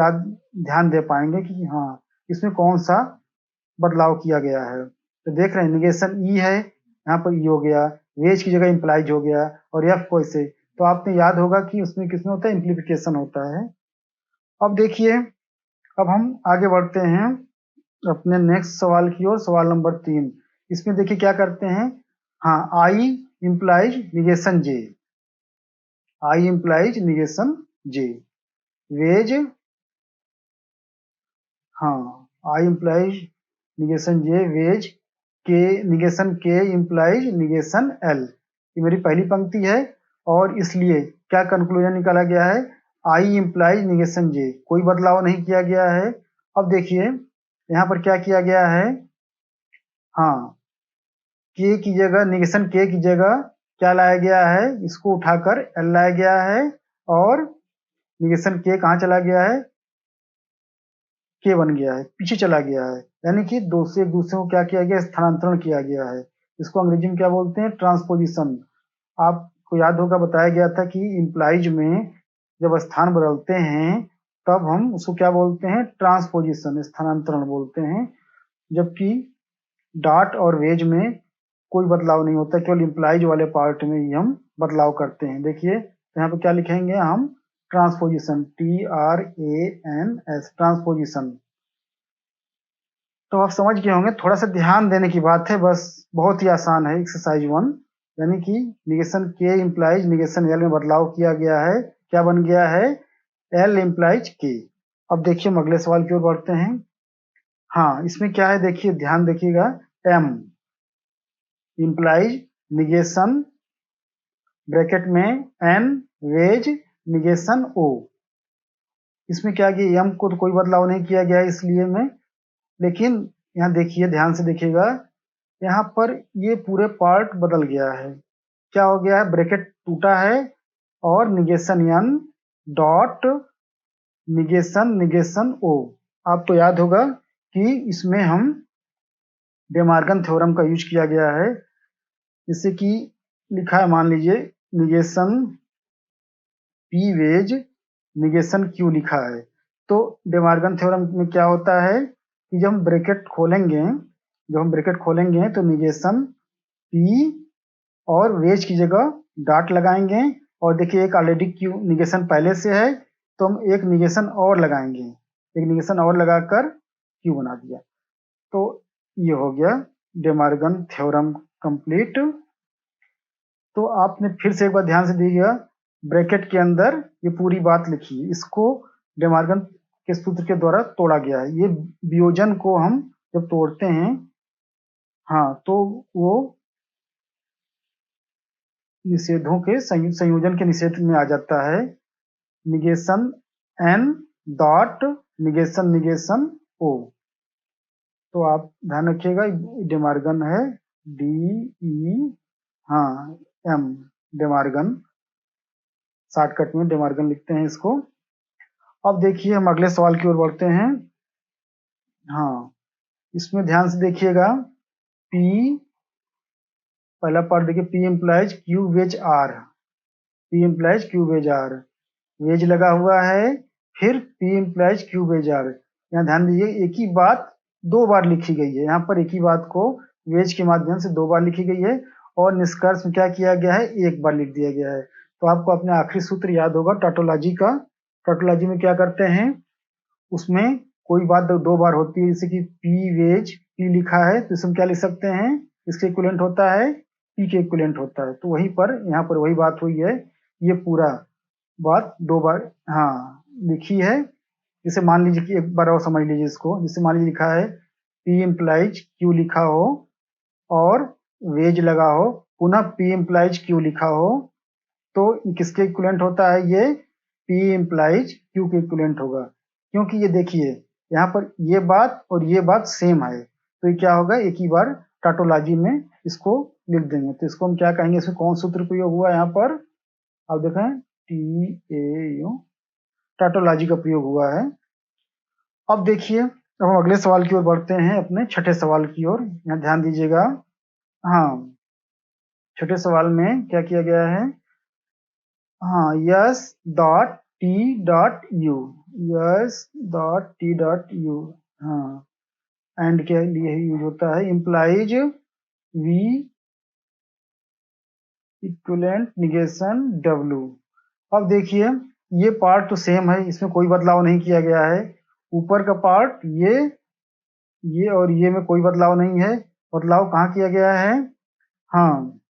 ध्यान दे पाएंगे कि हाँ, इसमें कौन सा बदलाव किया गया है। तो देख रहे हैं, निगेशन ई है, यहाँ पर ई हो गया, वेज की जगह इंप्लाइज हो गया, और एफ को ऐसे। तो आपने याद होगा कि उसमें किसमें होता है, इम्प्लीफिकेशन होता है। अब देखिए, अब हम आगे बढ़ते हैं अपने नेक्स्ट सवाल की ओर, सवाल नंबर 3। इसमें देखिए क्या करते हैं, हाँ, आई इंप्लाइज निगेशन जे, आई इंप्लाइज निगेशन जे, वेज, हाँ, आई इंप्लाइज निगेशन जे वेज, के निगेशन के इंप्लाइज निगेशन एल। ये मेरी पहली पंक्ति है, और इसलिए क्या कंक्लूजन निकाला गया है, आई इंप्लाइज निगेशन जे, कोई बदलाव नहीं किया गया है। अब देखिए यहाँ पर क्या किया गया है, हाँ, के की जगह, निगेशन के की जगह क्या लाया गया है, इसको उठाकर एल लाया गया है, और निगेशन के कहाँ चला गया है, के बन गया है, पीछे चला गया है। यानी कि दो से एक दूसरे को क्या किया गया, स्थानांतरण किया गया है। इसको अंग्रेजी में क्या बोलते हैं, ट्रांसपोजिशन। आपको याद होगा, बताया गया था कि इंप्लाइज में जब स्थान बदलते हैं तब हम उसको क्या बोलते हैं, ट्रांसपोजिशन, स्थानांतरण बोलते हैं। जबकि डॉट और वेज में कोई बदलाव नहीं होता, केवल इंप्लाइज वाले पार्ट में ही हम बदलाव करते हैं। देखिए यहाँ पे क्या लिखेंगे हम, ट्रांसपोजिशन, TRANS, ट्रांसपोजिशन। तो आप समझ गए होंगे, थोड़ा सा ध्यान देने की बात है बस, बहुत ही आसान है। एक्सरसाइज 1, यानी कि निगेशन के इंप्लाइज निगेशन एल में बदलाव किया गया है, क्या बन गया है, एल इंप्लाइज के। अब देखिए हम अगले सवाल की ओर बढ़ते हैं। हाँ, इसमें क्या है, देखिए ध्यान देखिएगा, एम इंप्लाइज निगेशन ब्रैकेट में एन वेज निगेशन ओ। इसमें क्या किया, एम को तो कोई बदलाव नहीं किया गया है इसलिए में, लेकिन यहाँ देखिए, ध्यान से देखिएगा, यहाँ पर ये पूरे पार्ट बदल गया है। क्या हो गया है, ब्रैकेट टूटा है, और negation N dot negation negation O. आपको याद होगा कि इसमें हम डेमार्गन थ्योरम का यूज किया गया है, जैसे कि लिखा है, मान लीजिए negation P wedge negation Q लिखा है। तो डेमार्गन थ्योरम में क्या होता है कि जब हम ब्रैकेट खोलेंगे तो निगेशन पी और वेज की जगह डॉट लगाएंगे, और देखिए एक ऑलरेडी क्यू निगेशन पहले से है, तो हम एक निगेशन और लगाएंगे, एक निगेशन और लगाकर क्यू बना दिया। तो ये हो गया डेमार्गन थ्योरम कंप्लीट। तो आपने फिर से एक बार ध्यान से देखिएगा, ब्रैकेट के अंदर ये पूरी बात लिखी है, इसको डेमार्गन के सूत्र के द्वारा तोड़ा गया है। ये वियोजन को हम जब तोड़ते हैं, हाँ, तो वो निषेधों के संयोजन के निषेध में आ जाता है। Negation N dot negation negation O. तो आप ध्यान रखिएगा, डेमार्गन है डी ई, हाँ, एम, डेमार्गन, शॉर्टकट में डेमार्गन लिखते हैं इसको। अब देखिए हम अगले सवाल की ओर बढ़ते हैं। हाँ, इसमें ध्यान से देखिएगा, P, पहला पार्ट देखिए, P implies Q wedge R, P implies Q wedge R, wedge लगा हुआ है, फिर P implies Q wedge R. यहाँ ध्यान दीजिए एक ही बात दो बार लिखी गई है, यहाँ पर एक ही बात को वेज के माध्यम से दो बार लिखी गई है, और निष्कर्ष में क्या किया गया है, एक बार लिख दिया गया है। तो आपको अपने आखिरी सूत्र याद होगा टॉटोलॉजी का। टॉटोलॉजी में क्या करते हैं, उसमें कोई बात दो बार होती है, जैसे कि पी वेज, पी लिखा है तो इसमें क्या लिख सकते हैं, इसके इक्विवेलेंट होता है पी के इक्विवेलेंट होता है। तो वहीं पर यहाँ पर वही बात हुई है, ये पूरा बात दो बार, हाँ, लिखी है। जैसे मान लीजिए कि एक बार और समझ लीजिए इसको, जैसे मान लीजिए लिखा है पी इम्प्लाइज क्यू लिखा हो और वेज लगा हो, पुनः पी इम्प्लाइज क्यू लिखा हो, तो किसके इक्विवेलेंट होता है, ये P इम्प्लाइज Q के इक्विवेलेंट होगा। क्योंकि ये देखिए यहाँ पर ये बात और ये बात सेम है, तो ये क्या होगा, एक ही बार टाटोलॉजी में इसको लिख देंगे। तो इसको हम क्या कहेंगे, इसमें कौन सूत्र प्रयोग हुआ यहाँ पर, आप देखें TAU, टाटोलॉजी का प्रयोग हुआ है। अब देखिए, अब हम अगले सवाल की ओर बढ़ते हैं, अपने छठे सवाल की ओर। यहाँ ध्यान दीजिएगा, हाँ, छठे सवाल में क्या किया गया है, हाँ, S dot T dot U, S dot T dot U, हाँ, एंड के लिए ही यूज होता है, implies V equivalent negation W. अब देखिए ये पार्ट तो सेम है, इसमें कोई बदलाव नहीं किया गया है। ऊपर का पार्ट ये और ये में कोई बदलाव नहीं है। बदलाव कहाँ किया गया है, हाँ,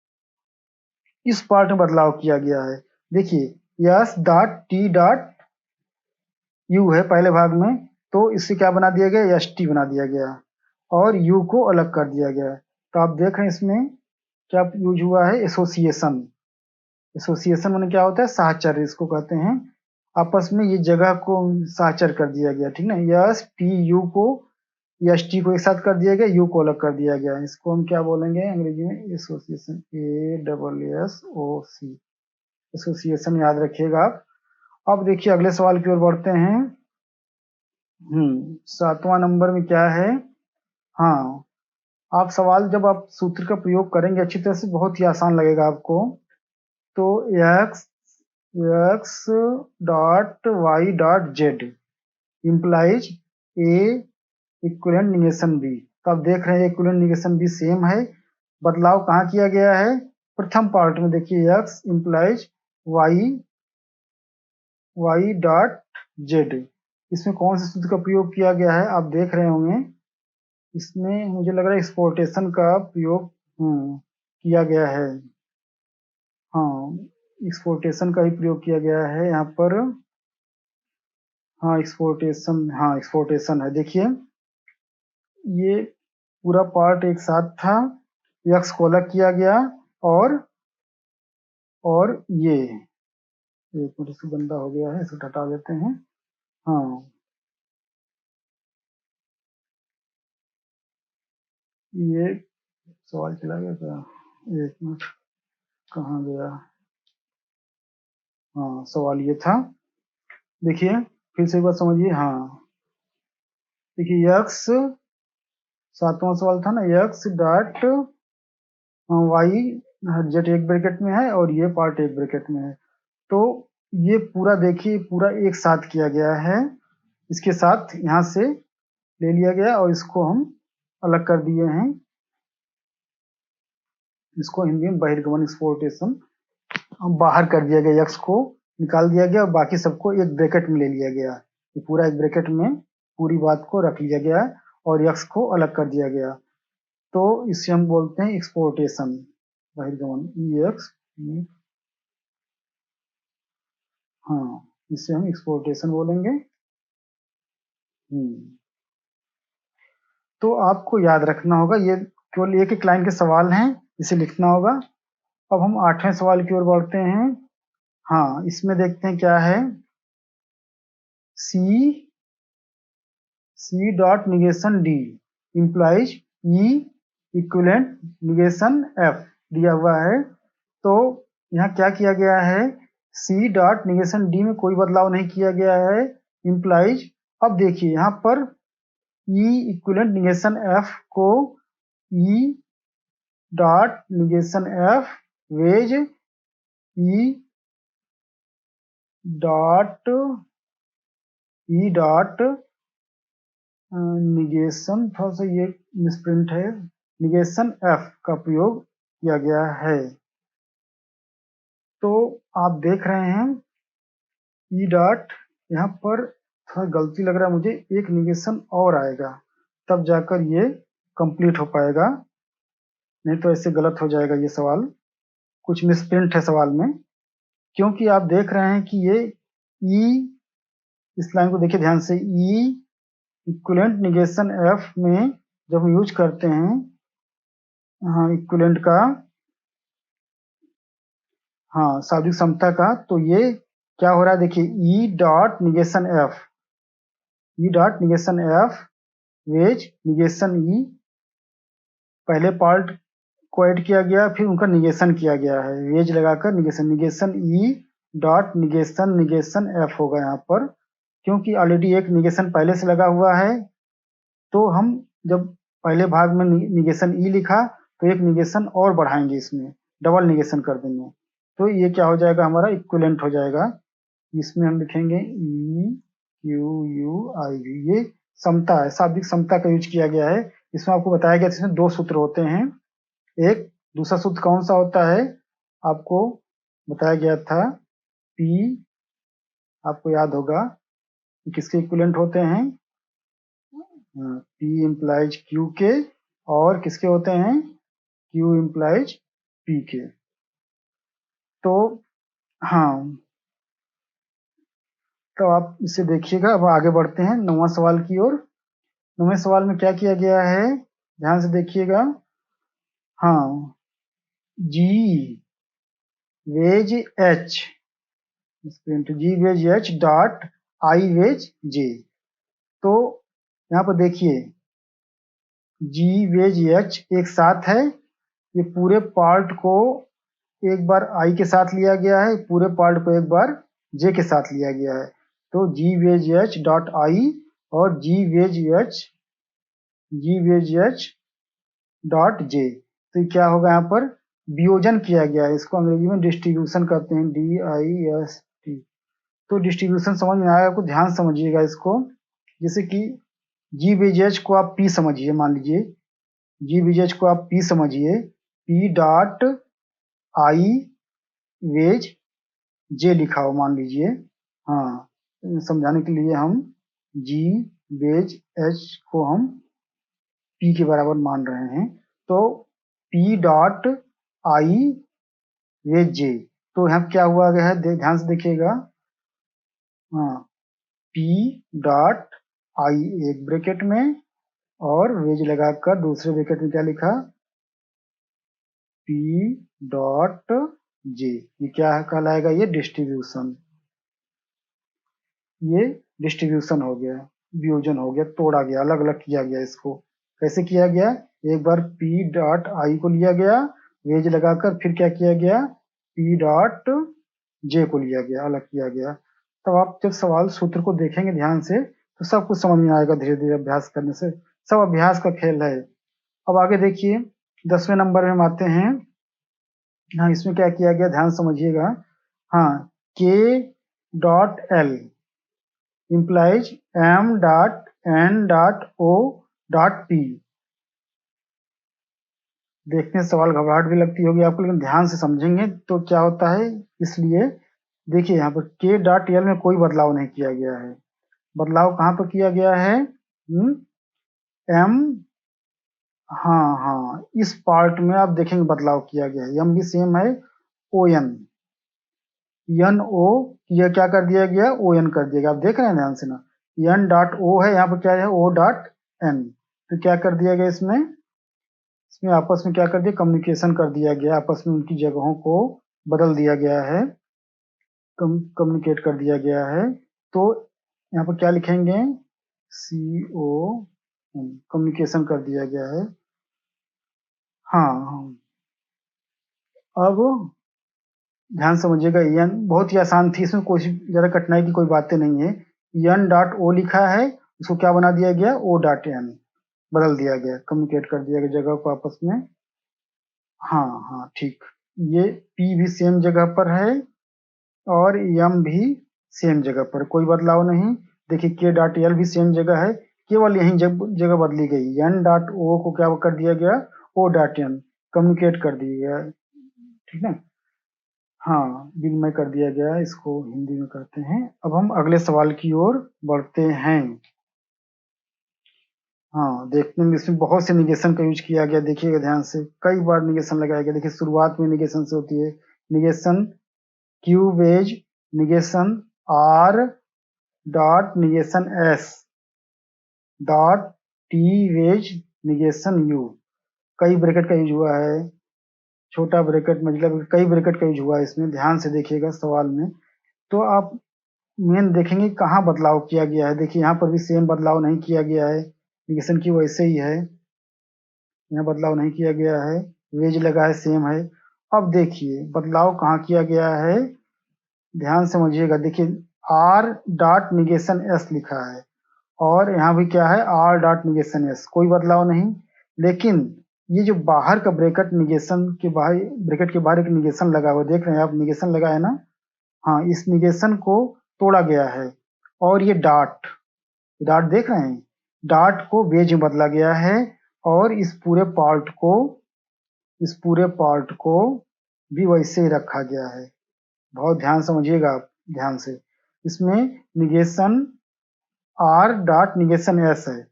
इस पार्ट में बदलाव किया गया है। देखिए yes dot T dot you है पहले भाग में, तो इससे क्या बना दिया गया, एस टी बना दिया गया, और यू को अलग कर दिया गया। तो आप देख रहे हैं इसमें क्या यूज हुआ है, एसोसिएशन। एसोसिएशन माने क्या होता है, साहचर्य इसको कहते हैं। आपस में ये जगह को साहचर्य कर दिया गया, ठीक ना, यस टी यू को, एस टी को एक साथ कर दिया गया, यू को अलग कर दिया गया। इसको हम क्या बोलेंगे अंग्रेजी में, एसोसिएशन, ASSOC, एसोसिएशन याद रखिएगा आप। अब देखिए अगले सवाल की ओर बढ़ते हैं। सातवां नंबर में क्या है, हाँ, आप सवाल जब आप सूत्र का प्रयोग करेंगे अच्छी तरह से, बहुत ही आसान लगेगा आपको। तो X X dot Y dot Z implies A equivalent negation B. तो आप देख रहे हैं इक्विवेलेंट निगेशन बी सेम है। बदलाव कहाँ किया गया है, प्रथम पार्ट में देखिए, X implies Y Y dot Z, इसमें कौन से सूत्र का प्रयोग किया गया है, आप देख रहे होंगे। इसमें मुझे लग रहा है एक्सपोर्टेशन का प्रयोग किया गया है, हाँ, एक्सपोर्टेशन का ही प्रयोग किया गया है यहाँ पर। हाँ, एक्सपोर्टेशन, हाँ, एक्सपोर्टेशन है। देखिए ये पूरा पार्ट एक साथ था, यक्स को अलग किया गया, और ये एक मिनट, इसको गंदा हो गया है, इसको हटा देते हैं। हाँ, ये सवाल चला गया था, एक मिनट, कहाँ गया, हाँ, सवाल ये था, देखिए फिर से एक बार समझिए। हाँ देखिए, यक्स 7वां सवाल था ना, यक्स डॉट वाई जेड एक ब्रैकेट में है और ये पार्ट एक ब्रैकेट में है। तो ये पूरा देखिए, पूरा एक साथ किया गया है, इसके साथ यहाँ से ले लिया गया और इसको हम अलग कर दिए हैं। इसको हिंदी में बहिर्गमन एक्सपोर्टेशन, बाहर कर दिया गया, यक्स को निकाल दिया गया और बाकी सबको एक ब्रैकेट में ले लिया गया। ये पूरा एक ब्रैकेट में पूरी बात को रख लिया गया और यक्स को अलग कर दिया गया। तो इसे हम बोलते हैं एक्सपोर्टेशन, बहिर्गमन, ई एक्स। हाँ, इसे हम एक्सपोर्टेशन बोलेंगे। तो आपको याद रखना होगा, ये केवल एक एक लाइन के सवाल हैं, इसे लिखना होगा। अब हम 8वें सवाल की ओर बढ़ते हैं। हाँ, इसमें देखते हैं क्या है। C dot negation D implies E equivalent negation F दिया हुआ है। तो यहाँ क्या किया गया है, सी डॉट निगेशन डी में कोई बदलाव नहीं किया गया है, इम्प्लाइज। अब देखिए यहाँ पर ई इक्विवेलेंट निगेशन एफ को E dot negation F wedge E dot negation, थोड़ा सा ये मिसप्रिंट है, निगेशन एफ का प्रयोग किया गया है। तो आप देख रहे हैं ई डॉट, यहाँ पर थोड़ा गलती लग रहा है मुझे, एक निगेशन और आएगा तब जाकर ये कंप्लीट हो पाएगा, नहीं तो ऐसे गलत हो जाएगा ये सवाल, कुछ मिसप्रिंट है सवाल में। क्योंकि आप देख रहे हैं कि ये ई, इस लाइन को देखिए ध्यान से, ई इक्विवेलेंट निगेशन एफ में जब हम यूज करते हैं, हाँ इक्विवेलेंट का, हाँ शाब्दिक समता का, तो ये क्या हो रहा है देखिए, E dot negation F, E dot negation F wedge negation E, पहले पार्ट को ऐड किया गया फिर उनका निगेशन किया गया है, वेज लगाकर निगेशन, निगेशन ई डॉट निगेशन निगेशन एफ होगा यहाँ पर, क्योंकि ऑलरेडी एक निगेशन पहले से लगा हुआ है। तो हम जब पहले भाग में निगेशन ई लिखा तो एक निगेशन और बढ़ाएंगे, इसमें डबल निगेशन कर देंगे, तो ये क्या हो जाएगा, हमारा इक्विवेलेंट हो जाएगा। इसमें हम लिखेंगे E Q U I V, ये समता है, शाब्दिक समता का यूज किया गया है। इसमें आपको बताया गया इसमें दो सूत्र होते हैं, एक दूसरा सूत्र कौन सा होता है आपको बताया गया था, पी, आपको याद होगा कि किसके इक्विवेलेंट होते हैं, पी इम्प्लाइज क्यू के, और किसके होते हैं, क्यू इम्प्लाइज पी के। तो हाँ, तो आप इसे देखिएगा। अब आगे बढ़ते हैं 9वां सवाल की ओर। 9वें सवाल में क्या किया गया है, ध्यान से देखिएगा। हाँ, G wedge H, G wedge H dot I wedge J. तो यहाँ पर देखिए जी वेज एच एक साथ है, ये पूरे पार्ट को एक बार आई के साथ लिया गया है, पूरे पार्ट को एक बार जे के साथ लिया गया है। तो जी वेज एच डॉट आई और जी वेज एच डॉट जे, तो क्या होगा, यहाँ पर वियोजन किया गया है, इसको अंग्रेजी में डिस्ट्रीब्यूशन कहते हैं, डी आई एस टी। तो डिस्ट्रीब्यूशन समझ में आएगा, आपको ध्यान समझिएगा इसको। जैसे कि जी वेज एच को आप पी समझिए, मान लीजिए जी वेज एच को आप पी समझिए, पी डॉट आई वेज जे लिखा हो मान लीजिए। हाँ, समझाने के लिए हम जी वेज एच को हम पी के बराबर मान रहे हैं। तो P dot I wedge J, तो यहाँ क्या हुआ गया है, ध्यान से देखिएगा। हाँ, पी डॉट आई एक ब्रैकेट में और वेज लगाकर दूसरे ब्रैकेट में क्या लिखा, पी डॉट जे, ये क्या कहलाएगा, ये डिस्ट्रीब्यूशन, ये डिस्ट्रीब्यूशन हो गया, वियोजन हो गया, तोड़ा गया, अलग अलग किया गया। इसको कैसे किया गया, एक बार पी डॉट आई को लिया गया वेज लगाकर, फिर क्या किया गया, पी डॉट जे को लिया गया, अलग किया गया। तब आप जब सवाल सूत्र को देखेंगे ध्यान से तो सब कुछ समझ में आएगा धीरे धीरे अभ्यास करने से। सब अभ्यास का खेल है। अब आगे देखिए 10वें नंबर में हम आते हैं। हाँ, इसमें क्या किया गया ध्यान समझिएगा। हाँ, K.L implies M.N.O.P। देखने से सवाल घबराहट भी लगती होगी आपको, लेकिन ध्यान से समझेंगे तो क्या होता है। इसलिए देखिए यहाँ पर K.L में कोई बदलाव नहीं किया गया है। बदलाव कहाँ पर किया गया है? M, हाँ, इस पार्ट में आप देखेंगे बदलाव किया गया है। M भी सेम है, ON, NO यह क्या कर दिया गया? ON कर दिया गया। आप देख रहे हैं ध्यान से ना, N.O है, यहाँ पर क्या है? O.N। तो क्या कर दिया गया इसमें आपस में क्या कर दिया? कम्युनिकेशन कर दिया गया, आपस में उनकी जगहों को बदल दिया गया है, कम्युनिकेट कर दिया गया है। तो यहाँ पर क्या लिखेंगे? CO, कम्युनिकेशन कर दिया गया है। हाँ, अब ध्यान समझिएगा। N बहुत ही आसान थी, इसमें कोई ज्यादा कठिनाई की कोई बातें नहीं है। N.O लिखा है, उसको क्या बना दिया गया? O.N, बदल दिया गया, कम्युनिकेट कर दिया गया जगह को आपस में। हाँ, ठीक। ये P भी सेम जगह पर है और M भी सेम जगह पर, कोई बदलाव नहीं। देखिए K.L भी सेम जगह है, केवल यही जगह बदली गई। N.O को क्या कर दिया गया? O.N, कम्युनिकेट कर दिया गया, ठीक है। हाँ, विनिमय कर दिया गया, इसको हिंदी में कहते हैं। अब हम अगले सवाल की ओर बढ़ते हैं। हाँ, देखने में इसमें बहुत से निगेशन का यूज किया गया, देखिएगा ध्यान से, कई बार निगेशन लगाया गया। देखिए शुरुआत में निगेशन से होती है, negation Q wedge, negation R dot negation S dot T wedge negation U। कई ब्रैकेट का यूज हुआ है, छोटा ब्रैकेट, मतलब कई ब्रैकेट का यूज हुआ है इसमें। ध्यान से देखिएगा सवाल में, तो आप मेन देखेंगे कहाँ बदलाव किया गया है। देखिए यहाँ पर भी सेम बदलाव नहीं किया गया है, निगेशन की वैसे ही है, यहाँ बदलाव नहीं किया गया है, वेज लगा है, सेम है। अब देखिए बदलाव कहाँ किया गया है, ध्यान समझिएगा। देखिए R डॉट निगेशन S लिखा है और यहाँ भी क्या है? R डॉट निगेशन S, कोई बदलाव नहीं। लेकिन ये जो बाहर का ब्रैकेट, निगेशन के बाहर, ब्रैकेट के बाहर एक निगेशन लगा हुआ, देख रहे हैं आप? निगेशन लगा है ना। हाँ, इस निगेशन को तोड़ा गया है और ये डॉट डॉट देख रहे हैं, डॉट को वेज में बदला गया है और इस पूरे पार्ट को भी वैसे ही रखा गया है। बहुत ध्यान समझिएगा आप, ध्यान से। इसमें negation R dot negation S है,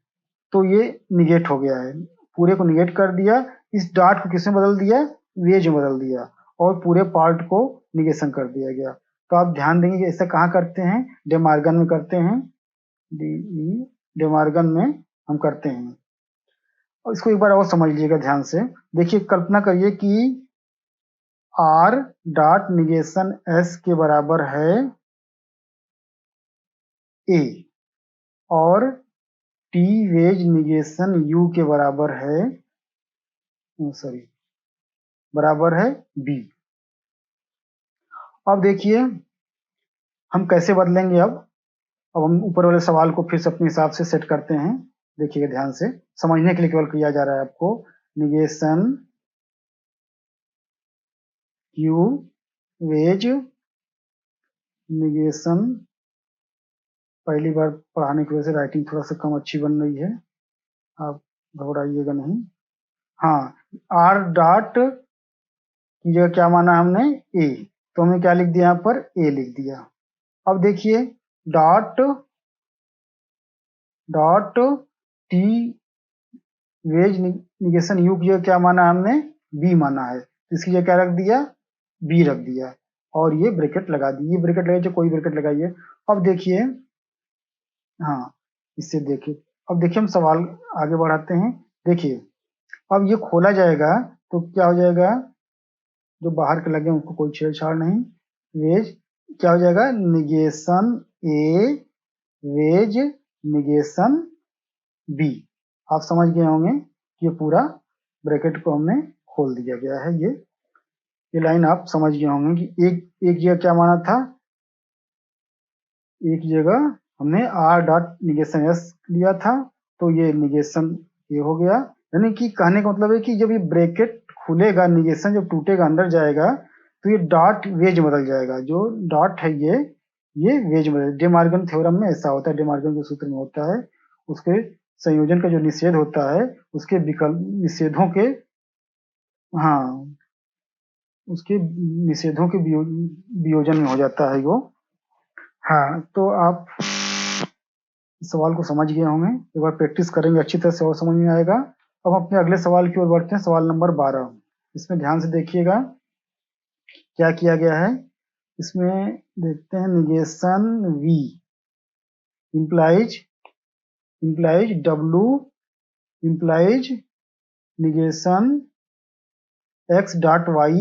तो ये निगेट हो गया है, पूरे को निगेट कर दिया। इस डॉट को किसमें बदल दिया? वेज में बदल दिया और पूरे पार्ट को निगेशन कर दिया गया। तो आप ध्यान देंगे कि ऐसा कहाँ करते हैं? डेमार्गन में करते हैं, डेमार्गन में हम करते हैं। और इसको एक बार और समझ लीजिएगा ध्यान से। देखिए कल्पना करिए कि R डॉट निगेशन S के बराबर है A और T वेज निगेशन U के बराबर है, सॉरी, बराबर है B। अब देखिए हम कैसे बदलेंगे। अब हम ऊपर वाले सवाल को फिर से अपने हिसाब से सेट करते हैं। देखिएगा ध्यान से, समझने के लिए केवल किया जा रहा है आपको। निगेशन Q वेज निगेशन, पहली बार पढ़ाने की वजह से राइटिंग थोड़ा सा कम अच्छी बन रही है, आप घबराइएगा नहीं। हाँ, R डॉट की जगह क्या माना हमने? A, तो हमने क्या लिख दिया यहाँ पर? A लिख दिया। अब देखिए dot T wedge negation U की जगह क्या माना हमने? B माना है, इसकी जगह क्या रख दिया? B रख दिया और ये ब्रैकेट लगा दी। ये ब्रैकेट लगाइए, कोई ब्रैकेट लगाइए। अब देखिए, हाँ, इससे देखिए, अब देखिए हम सवाल आगे बढ़ाते हैं। देखिए अब ये खोला जाएगा तो क्या हो जाएगा? जो बाहर के लगे उनको कोई छेड़छाड़ नहीं, वेज क्या हो जाएगा? Negation A wedge negation B। आप समझ गए होंगे कि ये पूरा ब्रैकेट को हमने खोल दिया गया है। ये लाइन आप समझ गए होंगे कि एक जगह क्या माना था? एक जगह हमने आर डॉट निगेशन एस लिया था, तो ये निगेशन ये हो गया। यानी कि कहने का मतलब है कि जब ये ब्रैकेट खुलेगा, निगेशन जब टूटेगा अंदर जाएगा, तो ये डॉट वेज बदल जाएगा। जो डॉट है ये वेज बदल। डे मॉर्गन थ्योरम में ऐसा होता है, डे मॉर्गन के सूत्र में होता है, उसके संयोजन का जो निषेध होता है, उसके विकल्प निषेधों के, हाँ, उसके निषेधों के वियोजन में हो जाता है वो। हाँ, तो आप इस सवाल को समझ गए होंगे। एक बार प्रैक्टिस करेंगे अच्छी तरह से और समझ में आएगा। अब हम अपने अगले सवाल की ओर बढ़ते हैं, सवाल नंबर 12। इसमें ध्यान से देखिएगा क्या किया गया है। इसमें देखते हैं, negation V implies W implies negation x dot y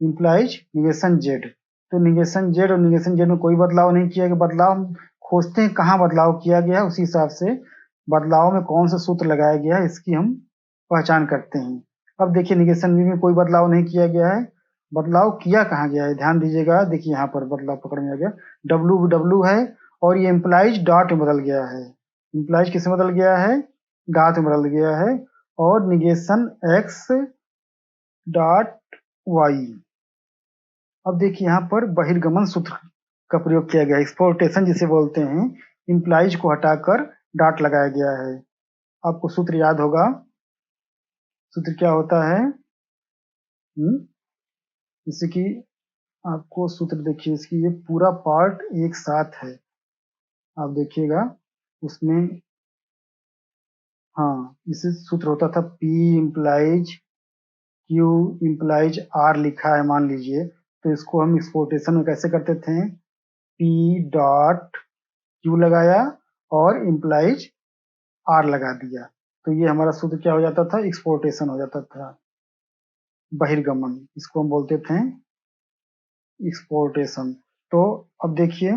implies negation z। तो निगेशन z और निगेशन z में कोई बदलाव नहीं किया गया। बदलाव हम खोजते हैं कहाँ बदलाव किया गया है, उसी हिसाब से बदलाव में कौन सा सूत्र लगाया गया है इसकी हम पहचान करते हैं। अब देखिए, निगेशन v में कोई बदलाव नहीं किया गया है। बदलाव किया कहाँ गया है, ध्यान दीजिएगा। देखिए यहाँ पर बदलाव पकड़ में आ गया, W है और ये इम्प्लाइज डॉट में बदल गया है। इम्प्लाइज किस में बदल गया है, डॉट में बदल गया है। और निगेशन x डॉट y। अब देखिए यहाँ पर बहिर्गमन सूत्र का प्रयोग किया गया है, एक्सपोर्टेशन जिसे बोलते हैं। इम्प्लाइज को हटाकर डॉट लगाया गया है। आपको सूत्र याद होगा, सूत्र क्या होता है? जैसे कि आपको सूत्र देखिए, इसकी ये पूरा पार्ट एक साथ है, आप देखिएगा उसमें। हाँ, इसे सूत्र होता था P implies Q implies R लिखा है मान लीजिए, तो इसको हम एक्सपोर्टेशन में कैसे करते थे? P डॉट Q लगाया और इम्प्लाइज R लगा दिया, तो ये हमारा सूत्र क्या हो जाता था? एक्सपोर्टेशन हो जाता था, बहिर्गमन, इसको हम बोलते थे एक्सपोर्टेशन। तो अब देखिए,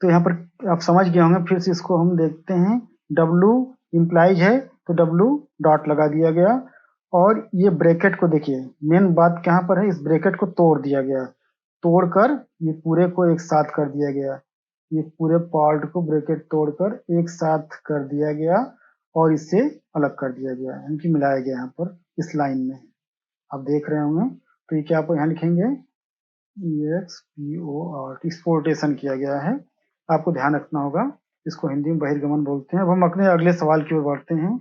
तो यहाँ पर आप समझ गए होंगे। फिर से इसको हम देखते हैं, W इम्प्लाइज है तो W डॉट लगा दिया गया। और ये ब्रैकेट को देखिए, मेन बात कहाँ पर है, इस ब्रैकेट को तोड़ दिया गया, तोड़कर ये पूरे को एक साथ कर दिया गया। ये पूरे पार्ट को ब्रैकेट तोड़कर एक साथ कर दिया गया और इसे अलग कर दिया गया, यानी कि मिलाया गया यहाँ पर इस लाइन में, आप देख रहे होंगे। तो ये क्या आप यहाँ लिखेंगे, एक्सपोर्टेशन किया गया है, आपको ध्यान रखना होगा। इसको हिंदी में बहिर्गमन बोलते हैं। अब हम अपने अगले सवाल की ओर बढ़ते हैं,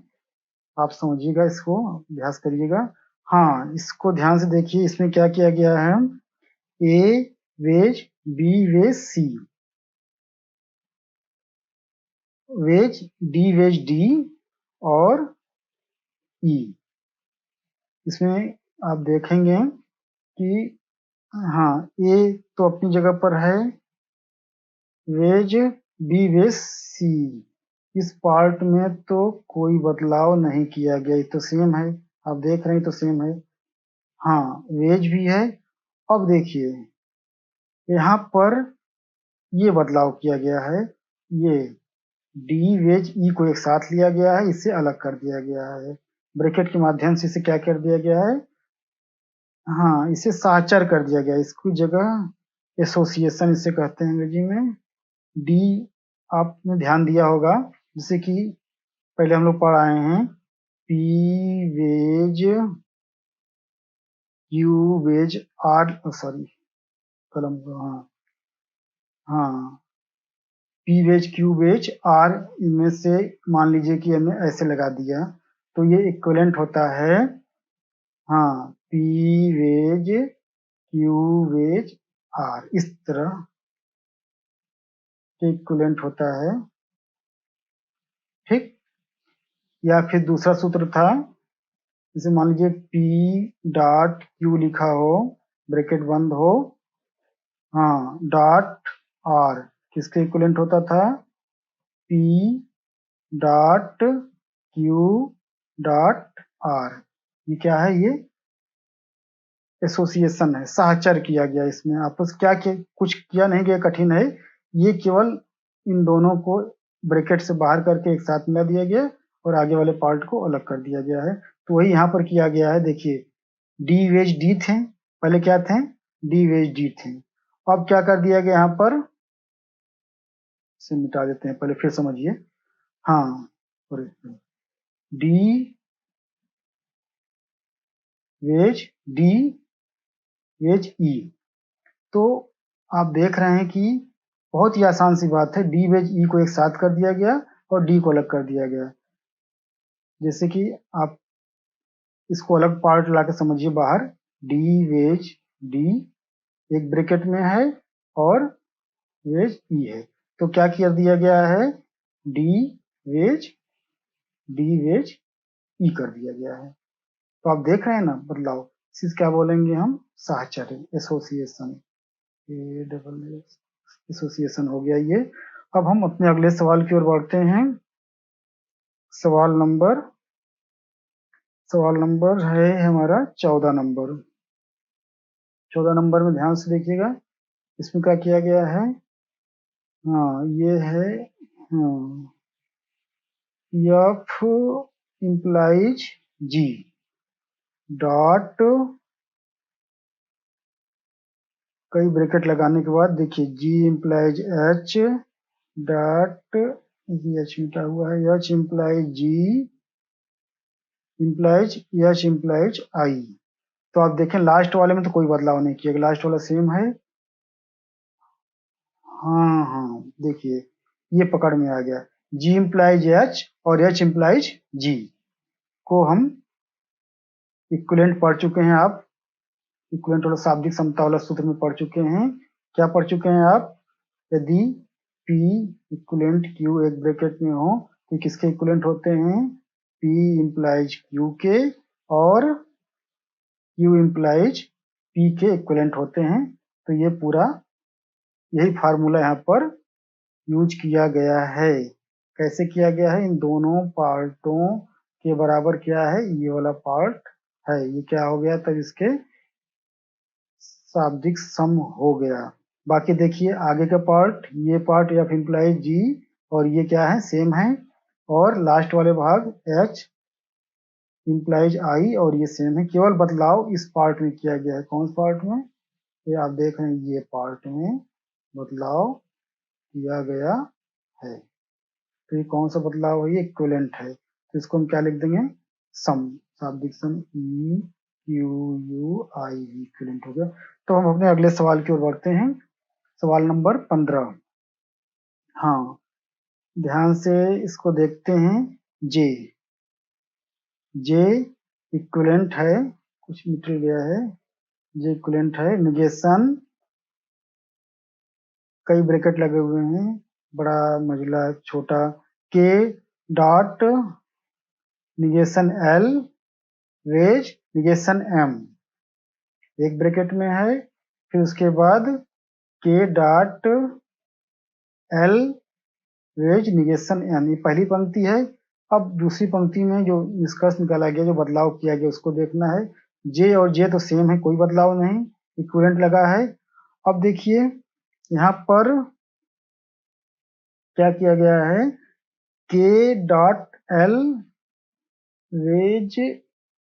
आप समझिएगा, इसको अभ्यास करिएगा। हाँ, इसको ध्यान से देखिए, इसमें क्या किया गया है, A wedge B wedge C, wedge D wedge D और E। इसमें आप देखेंगे कि हाँ, A तो अपनी जगह पर है, वेज B वेज C, इस पार्ट में तो कोई बदलाव नहीं किया गया, ये तो सेम है, आप देख रहे हैं तो सेम है। हाँ, वेज भी है। अब देखिए यहाँ पर ये बदलाव किया गया है, ये डी वेज ई को एक साथ लिया गया है, इसे अलग कर दिया गया है, ब्रैकेट के माध्यम से इसे क्या कर दिया गया है, हाँ, इसे साहचर कर दिया गया, इसकी जगह एसोसिएशन इसे कहते हैं अंग्रेजी में। डी आपने ध्यान दिया होगा, जैसे कि पहले हम लोग पढ़ आए हैं, P wedge Q wedge R, sorry कलम, हाँ हाँ, P wedge Q wedge R, इनमें से मान लीजिए कि हमने ऐसे लगा दिया, तो ये इक्विवेलेंट होता है, हाँ, P wedge Q wedge R, इस तरह के इक्विवेलेंट होता है, ठीक। या फिर दूसरा सूत्र था, जैसे मान लीजिए P डॉट Q लिखा हो, ब्रैकेट बंद हो, हाँ, डॉट R किसके इक्विवेलेंट होता था, P dot Q dot R। ये क्या है, ये एसोसिएशन है, साहचर किया गया इसमें आपस, कुछ किया नहीं गया, कठिन है, ये केवल इन दोनों को ब्रैकेट से बाहर करके एक साथ मिला दिया गया और आगे वाले पार्ट को अलग कर दिया गया है। तो वही यहाँ पर किया गया है। देखिए, डी वेज डी थे, पहले क्या थे, डी वेज डी थे, अब क्या कर दिया गया यहाँ पर, इसे मिटा देते हैं, पहले फिर समझिए। हाँ, डी वेज डी वेज ई, तो आप देख रहे हैं कि बहुत ही आसान सी बात है, डी वेज ई को एक साथ कर दिया गया और डी को अलग कर दिया गया। जैसे कि आप इसको अलग पार्ट ला के समझिए बाहर, डी वेज डी एक ब्रैकेट में है और वेज ई है, तो क्या कर दिया गया है, डी वेज ई कर दिया गया है। तो आप देख रहे हैं ना बदलाव, इसे क्या बोलेंगे हम, साहचर्य, एसोसिएशन, एसोसिएशन हो गया ये। अब हम अपने अगले सवाल की ओर बढ़ते हैं। सवाल नंबर है हमारा 14 नंबर। 14 नंबर में ध्यान से देखिएगा, इसमें क्या किया गया है, हाँ ये है, हाँ, एफ इम्प्लाइज जी डॉट, कई ब्रैकेट लगाने के बाद देखिए जी इम्प्लाइज एच डॉट, एच मिटा हुआ है, एच इम्प्लाइज जी इम्प्लाइज एच इम्प्लाइज आई। तो आप देखें लास्ट वाले में तो कोई बदलाव नहीं किया, लास्ट वाला सेम है। हाँ हाँ, देखिए ये पकड़ में आ गया, जी इम्प्लाइज एच और एच इम्प्लाइज जी को हम इक्विवेलेंट पढ़ चुके हैं। आप इक्विवेलेंट वाला शाब्दिक समता वाला सूत्र में पढ़ चुके हैं। क्या पढ़ चुके हैं आप, यदि P इक्विवेलेंट Q एक ब्रैकेट में हो तो किसके इक्विवेलेंट होते हैं, P इम्प्लाइज Q के और Q इम्प्लाइज P के इक्विवेलेंट होते हैं। तो ये पूरा यही फार्मूला यहाँ पर यूज किया गया है। कैसे किया गया है, इन दोनों पार्टों के बराबर क्या है, ये वाला पार्ट है, ये क्या हो गया, तब इसके शाब्दिक सम हो गया। बाकी देखिए आगे का पार्ट, ये पार्ट एफ इम्प्लाइज जी और ये क्या है, सेम है, और लास्ट वाले भाग एच इम्प्लाइज आई और ये सेम है, केवल बदलाव इस पार्ट में किया गया है। कौन से पार्ट में, ये आप देख रहे हैं, ये पार्ट में बदलाव किया गया है। तो ये कौन सा बदलाव है, ये इक्विवेलेंट है, तो इसको हम क्या लिख देंगे, सम, शाब्दिक सम ई क्यू यू आई इक्विवेलेंट हो गया। तो हम अपने अगले सवाल की ओर बढ़ते हैं। सवाल नंबर 15। हाँ, ध्यान से इसको देखते हैं। जे जे इक्विवेलेंट है, कुछ मिट गया है, जे इक्विवेलेंट है, निगेशन, कई ब्रैकेट लगे हुए हैं, बड़ा मझला छोटा, K dot negation L wedge negation M एक ब्रैकेट में है, फिर उसके बाद K dot L wedge negation M, ये पहली पंक्ति है। अब दूसरी पंक्ति में जो निष्कर्ष निकाला गया, जो बदलाव किया गया उसको देखना है। जे और जे तो सेम है, कोई बदलाव नहीं, इक्विवेलेंट लगा है। अब देखिए यहाँ पर क्या किया गया है, के डॉट एल रेज,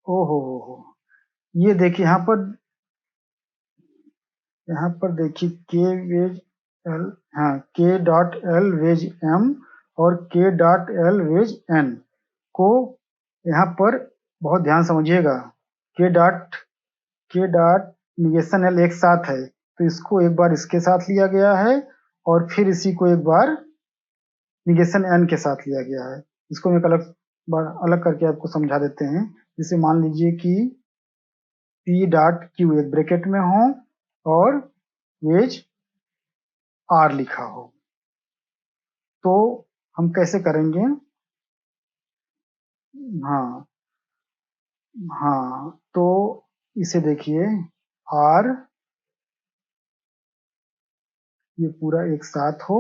ओ हो, ये देखिए यहाँ पर देखिए के वेज एल, हाँ के डॉट एल वेज एम और के डॉट एल वेज एन को यहाँ पर बहुत ध्यान समझिएगा, के डॉट निगेशन एल एक साथ है, तो इसको एक बार इसके साथ लिया गया है और फिर इसी को एक बार निगेशन एन के साथ लिया गया है। इसको हम एक अलग करके आपको समझा देते हैं। जैसे मान लीजिए कि पी डॉट क्यू एक ब्रैकेट में हो और वेज आर लिखा हो, तो हम कैसे करेंगे, हाँ हाँ, तो इसे देखिए आर ये पूरा एक साथ हो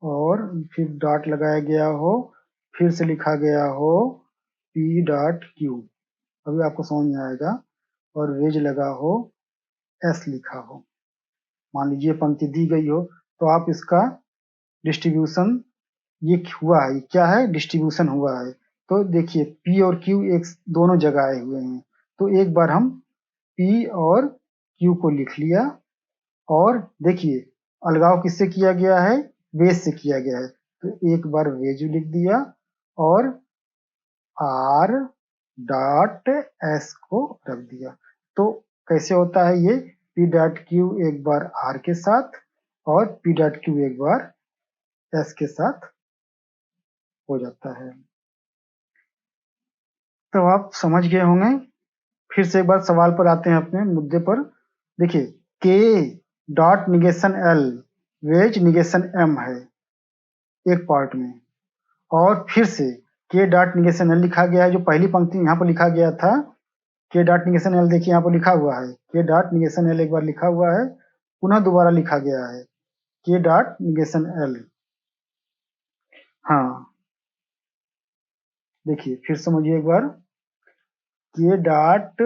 और फिर डॉट लगाया गया हो, फिर से लिखा गया हो पी डॉट क्यू, अभी आपको समझ में आएगा, और वेज लगा हो, एस लिखा हो। मान लीजिए पंक्ति दी गई हो, तो आप इसका डिस्ट्रीब्यूशन, ये हुआ है, क्या है, डिस्ट्रीब्यूशन हुआ है। तो देखिए P और Q एक दोनों जगह आए हुए हैं, तो एक बार हम P और Q को लिख लिया और देखिए अलगाव किससे किया गया है, वेज से किया गया है, तो एक बार वेज लिख दिया और आर डॉट एस को रख दिया। तो कैसे होता है ये, पी डॉट क्यू एक बार आर के साथ और पी डॉट क्यू एक बार एस के साथ हो जाता है। तो आप समझ गए होंगे। फिर से एक बार सवाल पर आते हैं अपने मुद्दे पर। देखिए K dot negation L wedge negation M है एक पार्ट में, और फिर से के डॉट निगेशन एल लिखा गया है, जो पहली पंक्ति यहाँ पर लिखा गया था के डॉट निगेशन एल, देखिए यहाँ पर लिखा हुआ है के डॉट निगेशन एल एक बार लिखा हुआ है, पुनः दोबारा लिखा गया है के डॉट निगेशन एल। हाँ देखिए फिर समझिए एक बार, के डॉट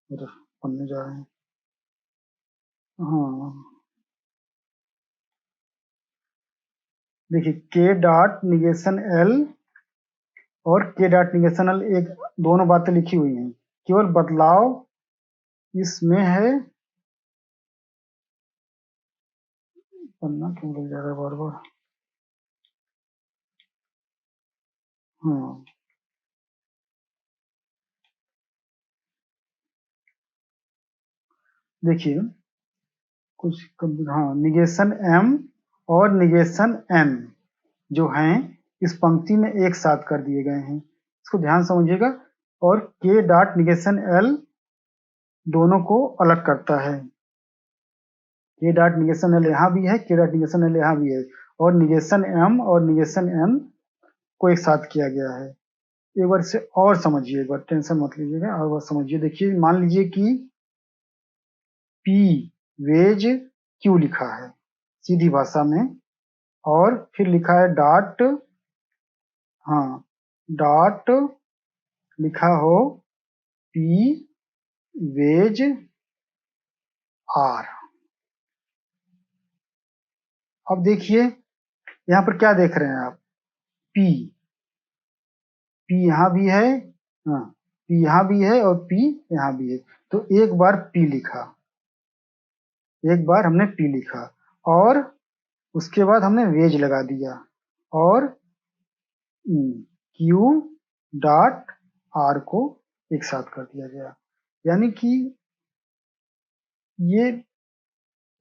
पढ़ने जा रहे हैं, हाँ देखिए के डॉट निगेशन एल और के डॉट निगेशन एल एक दोनों बातें लिखी हुई हैं, केवल बदलाव इसमें है, पन्ना क्यों लग जा रहा है बार बार, हाँ देखिए कुछ हाँ निगेशन एम और निगेशन एन जो हैं इस पंक्ति में एक साथ कर दिए गए हैं, इसको ध्यान समझिएगा। और के डॉट निगेशन एल दोनों को अलग करता है, के डॉट निगेशन एल यहाँ भी है, के डॉट निगेशन एल यहाँ भी है, और निगेशन एम और निगेशन एन को एक साथ किया गया है। एक बार इसे और समझिए, एक बार टेंशन मत लीजिएगा, और बार समझिए। देखिए मान लीजिए कि पी वेज क्यू लिखा है सीधी भाषा में, और फिर लिखा है डॉट, हाँ डॉट लिखा हो पी वेज आर। अब देखिए यहाँ पर क्या देख रहे हैं आप, पी, पी यहाँ भी है, हाँ पी यहाँ भी है और पी यहाँ भी है, तो एक बार पी लिखा, एक बार हमने पी लिखा, और उसके बाद हमने वेज लगा दिया, और क्यू डॉट आर को एक साथ कर दिया गया, यानी कि ये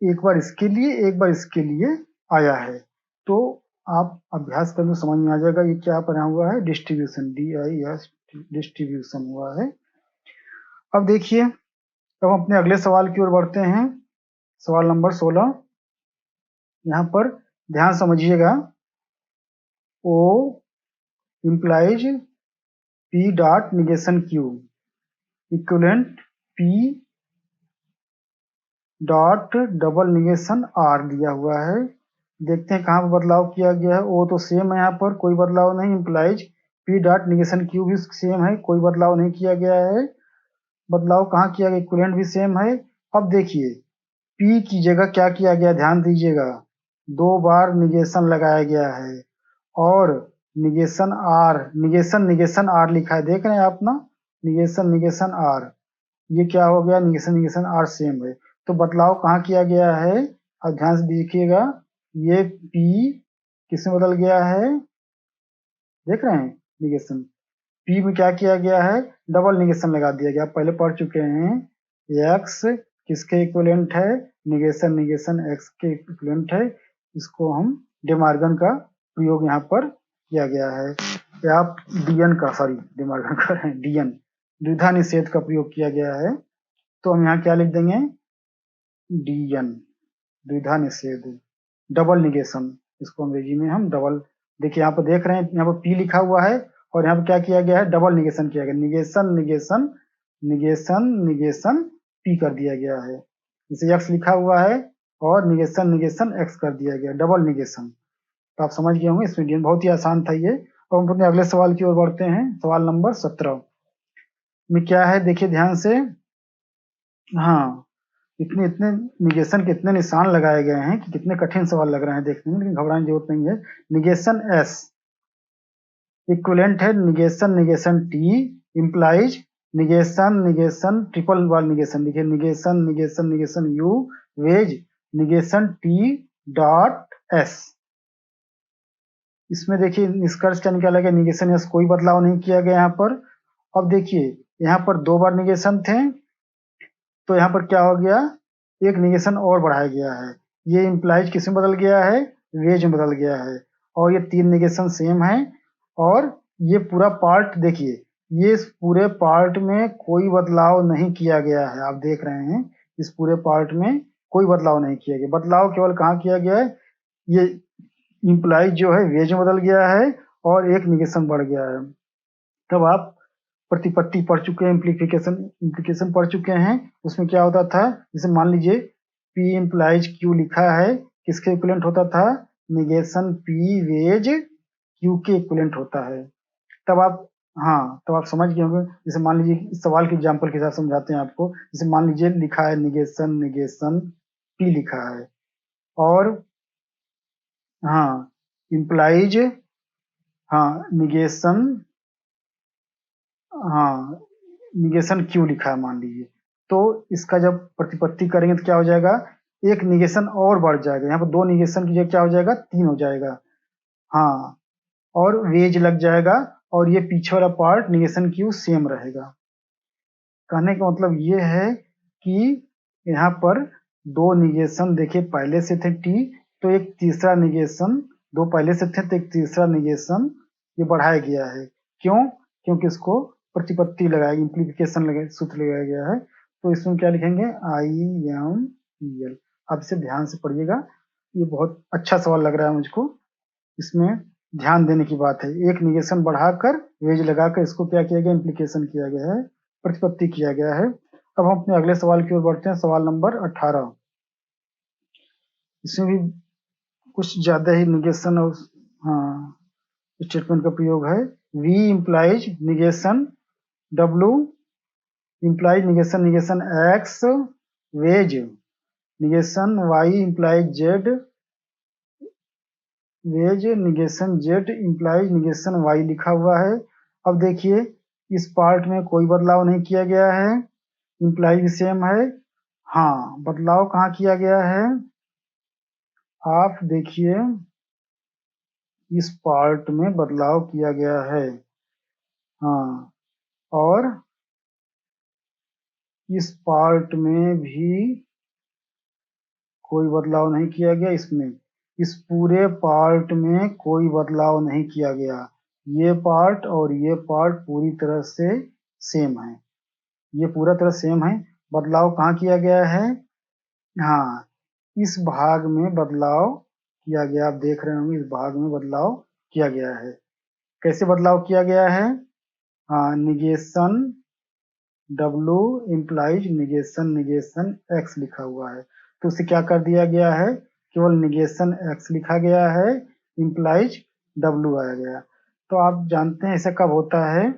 एक बार इसके लिए एक बार इसके लिए आया है। तो आप अभ्यास करने समझ में आ जाएगा ये क्या बना हुआ है, डिस्ट्रीब्यूशन, DIS डिस्ट्रीब्यूशन हुआ है। अब देखिए, अब हम अपने अगले सवाल की ओर बढ़ते हैं, सवाल नंबर 16। यहाँ पर ध्यान समझिएगा, O implies P dot negation Q equivalent P dot double negation R दिया हुआ है। देखते हैं कहाँ पर बदलाव किया गया है। O तो सेम है, यहाँ पर कोई बदलाव नहीं, implies P dot negation Q भी सेम है, कोई बदलाव नहीं किया गया है। बदलाव कहाँ किया गया, इक्विवेलेंट भी सेम है। अब देखिए P की जगह क्या किया गया, ध्यान दीजिएगा, दो बार निगेशन लगाया गया है, और negation R, negation negation R लिखा है, देख रहे हैं आप ना, निगेशन निगेशन R, ये क्या हो गया, निगेशन निगेशन R सेम है। तो बदलाव कहाँ किया गया है, अब ध्यान से देखिएगा, ये P किसमें बदल गया है, देख रहे हैं, निगेशन P में क्या किया गया है, डबल निगेशन लगा दिया गया, पहले पढ़ चुके हैं। X किसके इक्विवेलेंट है, निगेशन निगेशन X के इक्विवेलेंट है, इसको हम डेमार्गन का प्रयोग यहाँ पर किया गया है, या आप डीएन का, सॉरी डेमार्गन का डीएन, द्विधा निषेध का प्रयोग किया गया है। तो हम यहाँ क्या लिख देंगे, डीएन द्विधा निषेध, डबल निगेशन, इसको अंग्रेजी में हम डबल, देखिए यहाँ पर देख रहे हैं, यहाँ पर पी लिखा हुआ है और यहाँ पर क्या किया गया है, डबल निगेशन किया गया, negation negation negation negation P कर दिया गया है, जैसे एक्स लिखा हुआ है और निगेशन निगेशन एक्स कर दिया गया, डबल निगेशन। तो आप समझ गए होंगे, इसमें बहुत ही आसान था ये। और हम अपने अगले सवाल की ओर बढ़ते हैं, सवाल नंबर 17 में क्या है, देखिए ध्यान से, हाँ इतने इतने निगेशन के इतने निशान लगाए गए हैं कि कितने कठिन सवाल लग रहे हैं देखने में, लेकिन घबराने की जरूरत नहीं है। निगेशन एस इक्विवेलेंट है negation negation T implies negation negation triple wall negation, देखिए negation negation negation U wedge negation T dot S. इसमें देखिए निष्कर्ष क्या निकाला गया, निगेशन एस कोई बदलाव नहीं किया गया यहाँ पर। अब देखिए यहाँ पर 2 बार निगेशन थे, तो यहाँ पर क्या हो गया, एक निगेशन और बढ़ाया गया है। ये इम्प्लाइज किस में बदल गया है, वेज में बदल गया है। और ये 3 निगेशन सेम है। और ये पूरा पार्ट देखिए, ये इस पूरे पार्ट में कोई बदलाव नहीं किया गया है। आप देख रहे हैं इस पूरे पार्ट में कोई बदलाव नहीं किया गया। बदलाव केवल कहाँ किया गया है, ये इम्प्लाइज जो है वेज में बदल गया है और एक निगेशन बढ़ गया है। तब आप प्रतिपत्ति पढ़ चुके हैं, इम्प्लीकेशन पढ़ चुके हैं। उसमें क्या होता था, जैसे मान लीजिए P इम्प्लाइज Q लिखा है, किसके इक्विवेलेंट होता था, निगेशन P वेज Q के इक्विवेलेंट होता है। तब आप तब आप समझ गए होंगे। जैसे मान लीजिए इस सवाल के एग्जाम्पल के साथ समझाते हैं आपको। जैसे मान लीजिए लिखा है निगेशन निगेशन P लिखा है, और इम्प्लाइज निगेशन निगेशन क्यू लिखा है मान लीजिए। तो इसका जब प्रतिपत्ति करेंगे तो क्या हो जाएगा, एक निगेशन और बढ़ जाएगा। यहाँ पर 2 निगेशन की जगह क्या हो जाएगा, 3 हो जाएगा। और वेज लग जाएगा, और ये पीछे वाला पार्ट निगेशन क्यू सेम रहेगा। कहने का मतलब ये है कि यहाँ पर 2 निगेशन देखिए पहले से थे टी, तो एक तीसरा निगेशन, 2 पहले से थे तो एक तीसरा निगेशन ये बढ़ाया गया है। क्यों, क्योंकि इसको प्रतिपत्ति लगाया, इम्प्लीकेशन लगा, सूत्र लगाया गया है। तो इसमें क्या लिखेंगे, IMPL। आप इसे ध्यान से पढ़िएगा, ये बहुत अच्छा सवाल लग रहा है मुझको। इसमें ध्यान देने की बात है, एक निगेशन बढ़ाकर वेज लगाकर इसको क्या किया गया, इम्प्लीकेशन किया गया है, प्रतिपत्ति किया गया है। अब हम अपने अगले सवाल की ओर बढ़ते हैं, सवाल नंबर 18। इसमें भी कुछ ज्यादा ही निगेशन और स्टेटमेंट का प्रयोग है। V implies negation W implies negation negation X wedge negation Y implies Z wedge negation Z implies negation Y लिखा हुआ है। अब देखिए इस पार्ट में कोई बदलाव नहीं किया गया है, इम्प्लाइज भी सेम है। बदलाव कहाँ किया गया है, आप देखिए इस पार्ट में बदलाव किया गया है। और इस पार्ट में भी कोई बदलाव नहीं किया गया। इसमें इस पूरे पार्ट में कोई बदलाव नहीं किया गया। ये पार्ट और ये पार्ट पूरी तरह से सेम है, ये पूरा तरह सेम है। बदलाव कहाँ किया गया है, इस भाग में बदलाव किया गया। आप देख रहे होंगे इस भाग में बदलाव किया गया है। कैसे बदलाव किया गया है, negation W implies negation negation X लिखा हुआ है, तो उसे क्या कर दिया गया है, केवल निगेशन X लिखा गया है, इम्प्लाइज W आया गया। तो आप जानते हैं ऐसा कब होता है,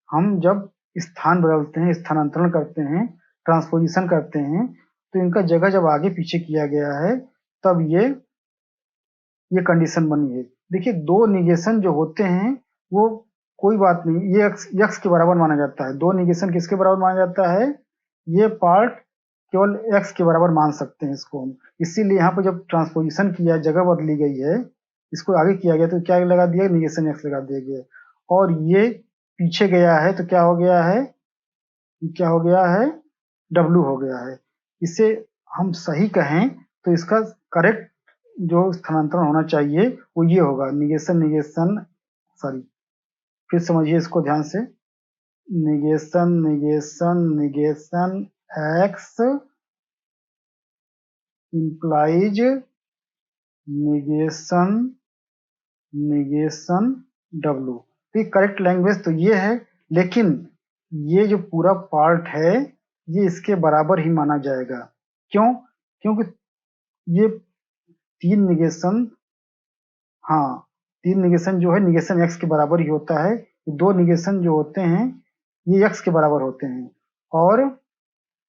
हम जब स्थान बदलते हैं, स्थानांतरण करते हैं, ट्रांसपोजिशन करते हैं, तो इनका जगह जब आगे पीछे किया गया है तब ये कंडीशन बनी है। देखिए 2 निगेशन जो होते हैं वो कोई बात नहीं, ये यक्स के बराबर माना जाता है। 2 निगेशन किसके बराबर माना जाता है, ये पार्ट केवल x के बराबर मान सकते हैं इसको हम। इसीलिए यहाँ पर जब ट्रांसपोजिशन किया, जगह बदली गई है, इसको आगे किया गया तो क्या लगा दिया, निगेशन x लगा दिया गया। और ये पीछे गया है तो क्या हो गया है, W हो गया है। इसे हम सही कहें तो इसका करेक्ट जो स्थानांतरण होना चाहिए वो ये होगा, निगेशन निगेशन सॉरी फिर समझिए इसको ध्यान से, negation negation negation X implies negation negation W। तो ये करेक्ट लैंग्वेज तो ये है, लेकिन ये जो पूरा पार्ट है ये इसके बराबर ही माना जाएगा। क्यों, क्योंकि ये 3 निगेशन 3 निगेशन जो है निगेशन x के बराबर ही होता है। 2 निगेशन जो होते हैं ये x के बराबर होते हैं, और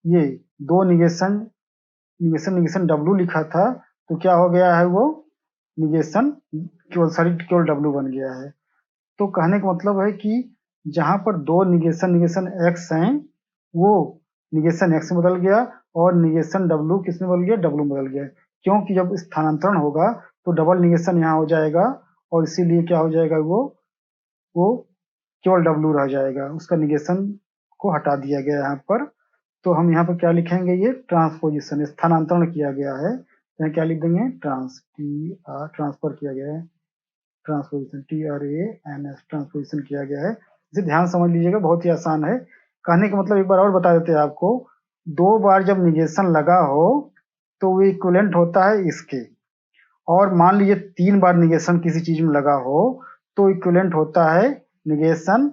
ये 2 निगेशन निगेशन W लिखा था तो क्या हो गया है, वो निगेशन केवल W बन गया है। तो कहने का मतलब है कि जहां पर दो निगेशन एक्स हैं वो निगेशन एक्स में बदल गया और निगेशन डब्ल्यू किस में बदल गया, डब्ल्यू में बदल गया, क्योंकि जब स्थानांतरण होगा तो डबल निगेशन यहाँ हो जाएगा और इसीलिए क्या हो जाएगा, वो केवल डब्ल्यू रह जाएगा, उसका निगेशन को हटा दिया गया यहाँ पर। तो हम यहाँ पर क्या लिखेंगे, ये ट्रांसपोजिशन, स्थानांतरण किया गया है, यहाँ क्या लिख देंगे, ट्रांसफर किया गया है, ट्रांसपोजिशन TRANS ट्रांसपोजिशन किया गया है। इसे ध्यान समझ लीजिएगा, बहुत ही आसान है। कहने का मतलब एक बार और बता देते हैं आपको, दो बार जब निगेशन लगा हो तो वो इक्विवेलेंट होता है इसके, और मान लीजिए 3 बार निगेशन किसी चीज में लगा हो तो इक्विवेलेंट होता है निगेशन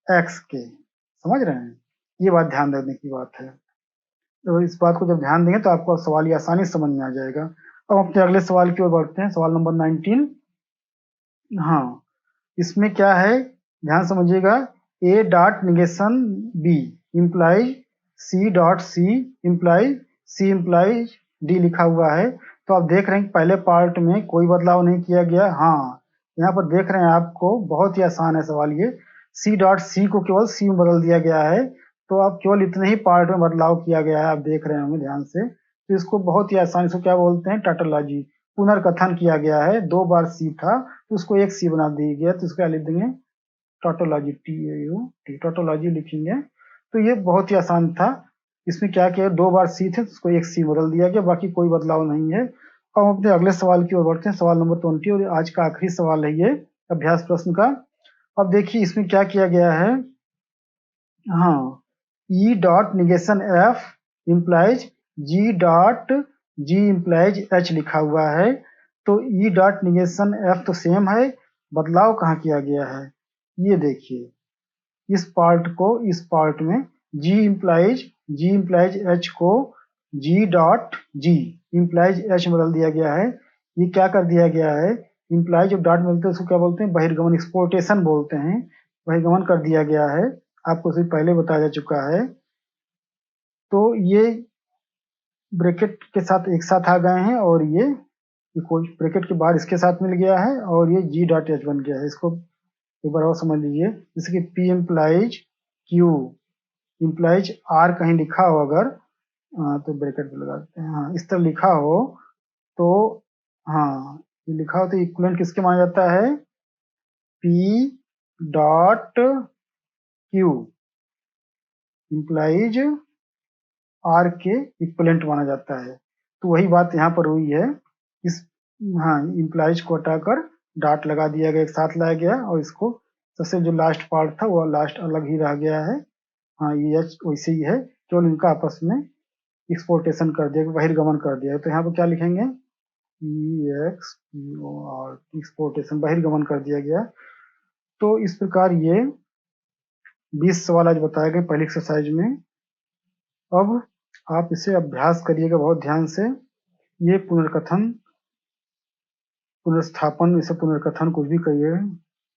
एक्स के। समझ रहे हैं, ये बात ध्यान देने की बात है। तो इस बात को जब ध्यान देंगे तो आपको सवाल ये आसानी से समझ में आ जाएगा। अब अपने अगले सवाल की ओर बढ़ते हैं, सवाल नंबर 19। हाँ, इसमें क्या है, ध्यान समझिएगा, A dot negation B implies C dot C implies C implies D लिखा हुआ है। तो आप देख रहे हैं कि पहले पार्ट में कोई बदलाव नहीं किया गया। हाँ, यहाँ पर देख रहे हैं आपको, बहुत ही आसान है सवाल ये, C डॉट C को केवल C में बदल दिया गया है। तो अब केवल इतने ही पार्ट में बदलाव किया गया है, आप देख रहे होंगे ध्यान से। तो इसको बहुत ही आसानी से क्या बोलते हैं, टाटोलॉजी, पुनर्कथन किया गया है। 2 बार C था तो उसको एक C बना दिया गया, तो इसको क्या लिख देंगे, टोटोलॉजी, TAU टोटोलॉजी लिखेंगे। तो ये बहुत ही आसान था, इसमें क्या किया, 2 बार C थे तो उसको एक C बदल दिया गया, बाकी कोई बदलाव नहीं है। अब हम अपने अगले सवाल की ओर बढ़ते हैं, सवाल नंबर 20, और आज का आखिरी सवाल है ये अभ्यास प्रश्न का। अब देखिए इसमें क्या किया गया है, हाँ, E dot negation F implies G dot G implies H लिखा हुआ है। तो E डॉट निगेशन F तो सेम है, बदलाव कहाँ किया गया है, ये देखिए, इस पार्ट को इस पार्ट में G इम्प्लाइज H को G dot G implies H बदल दिया गया है। ये क्या कर दिया गया है, इम्प्लाइज जब डॉट मिलते हैं उसको क्या बोलते हैं, बहिर्गमन, एक्सपोर्टेशन बोलते हैं, बहिर्गमन कर दिया गया है, आपको सिर्फ पहले बताया जा चुका है। तो ये ब्रैकेट के साथ एक साथ आ गए हैं और ये ब्रैकेट के बाहर इसके साथ मिल गया है और ये G डॉट H बन गया है। इसको एक बार और समझ लीजिए, जैसे कि P implies Q implies R कहीं लिखा हो अगर, तो ब्रैकेट में लगाते हैं, हाँ इस तरह लिखा हो तो, हाँ ये लिखा हो तो इक्विवेलेंट किसके माना जाता है, P dot Q implies R के इक्विवेलेंट माना जाता है। तो वही बात यहाँ पर हुई है, इस, हाँ इम्प्लाइज को हटाकर डॉट लगा दिया गया, एक साथ लाया गया, और इसको सबसे जो लास्ट पार्ट था वो लास्ट अलग ही रह गया है। हाँ ये H वैसे ही है, केवल इनका आपस में एक्सपोर्टेशन कर दिया, बहिर्गमन कर दिया। तो यहाँ पर क्या लिखेंगे, EXPOR एक्सपोर्टेशन, बहिर्गमन कर दिया गया। तो इस प्रकार ये 20 सवाल आज बताए गए पहली एक्सरसाइज में। अब आप इसे अभ्यास करिएगा बहुत ध्यान से। ये पुनर्कथन, पुनर्स्थापन, इसे पुनर्कथन कुछ भी कहिए,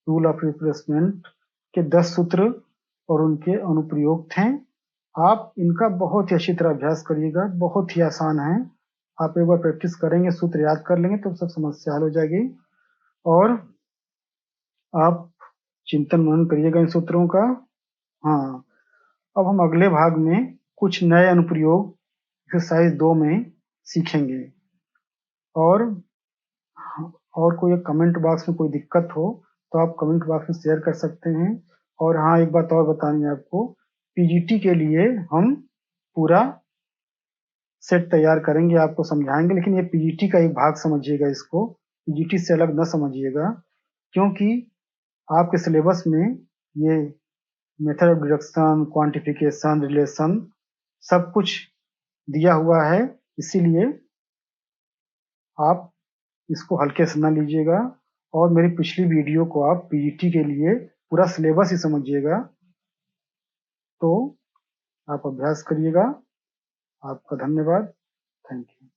रूल ऑफ रिप्लेसमेंट के 10 सूत्र और उनके अनुप्रयोग थे। आप इनका बहुत ही अच्छी तरह अभ्यास करिएगा, बहुत ही आसान है। आप एक बार प्रैक्टिस करेंगे, सूत्र याद कर लेंगे तो सब समस्या हल हो जाएगी। और आप चिंतन मनन करिएगा इन सूत्रों का। हाँ, अब हम अगले भाग में कुछ नए अनुप्रयोग एक्सरसाइज 2 में सीखेंगे। और कोई कमेंट बॉक्स में कोई दिक्कत हो तो आप कमेंट बॉक्स में शेयर कर सकते हैं। और हाँ, एक बात और बतानी है आपको, पीजीटी के लिए हम पूरा सेट तैयार करेंगे, आपको समझाएंगे, लेकिन ये पीजीटी का एक भाग समझिएगा, इसको पीजीटी से अलग न समझिएगा, क्योंकि आपके सिलेबस में ये method of deduction, quantification, relation सब कुछ दिया हुआ है, इसीलिए आप इसको हल्के से ना लीजिएगा। और मेरी पिछली वीडियो को आप पीजीटी के लिए पूरा सिलेबस ही समझिएगा। तो आप अभ्यास करिएगा। आपका धन्यवाद, थैंक यू।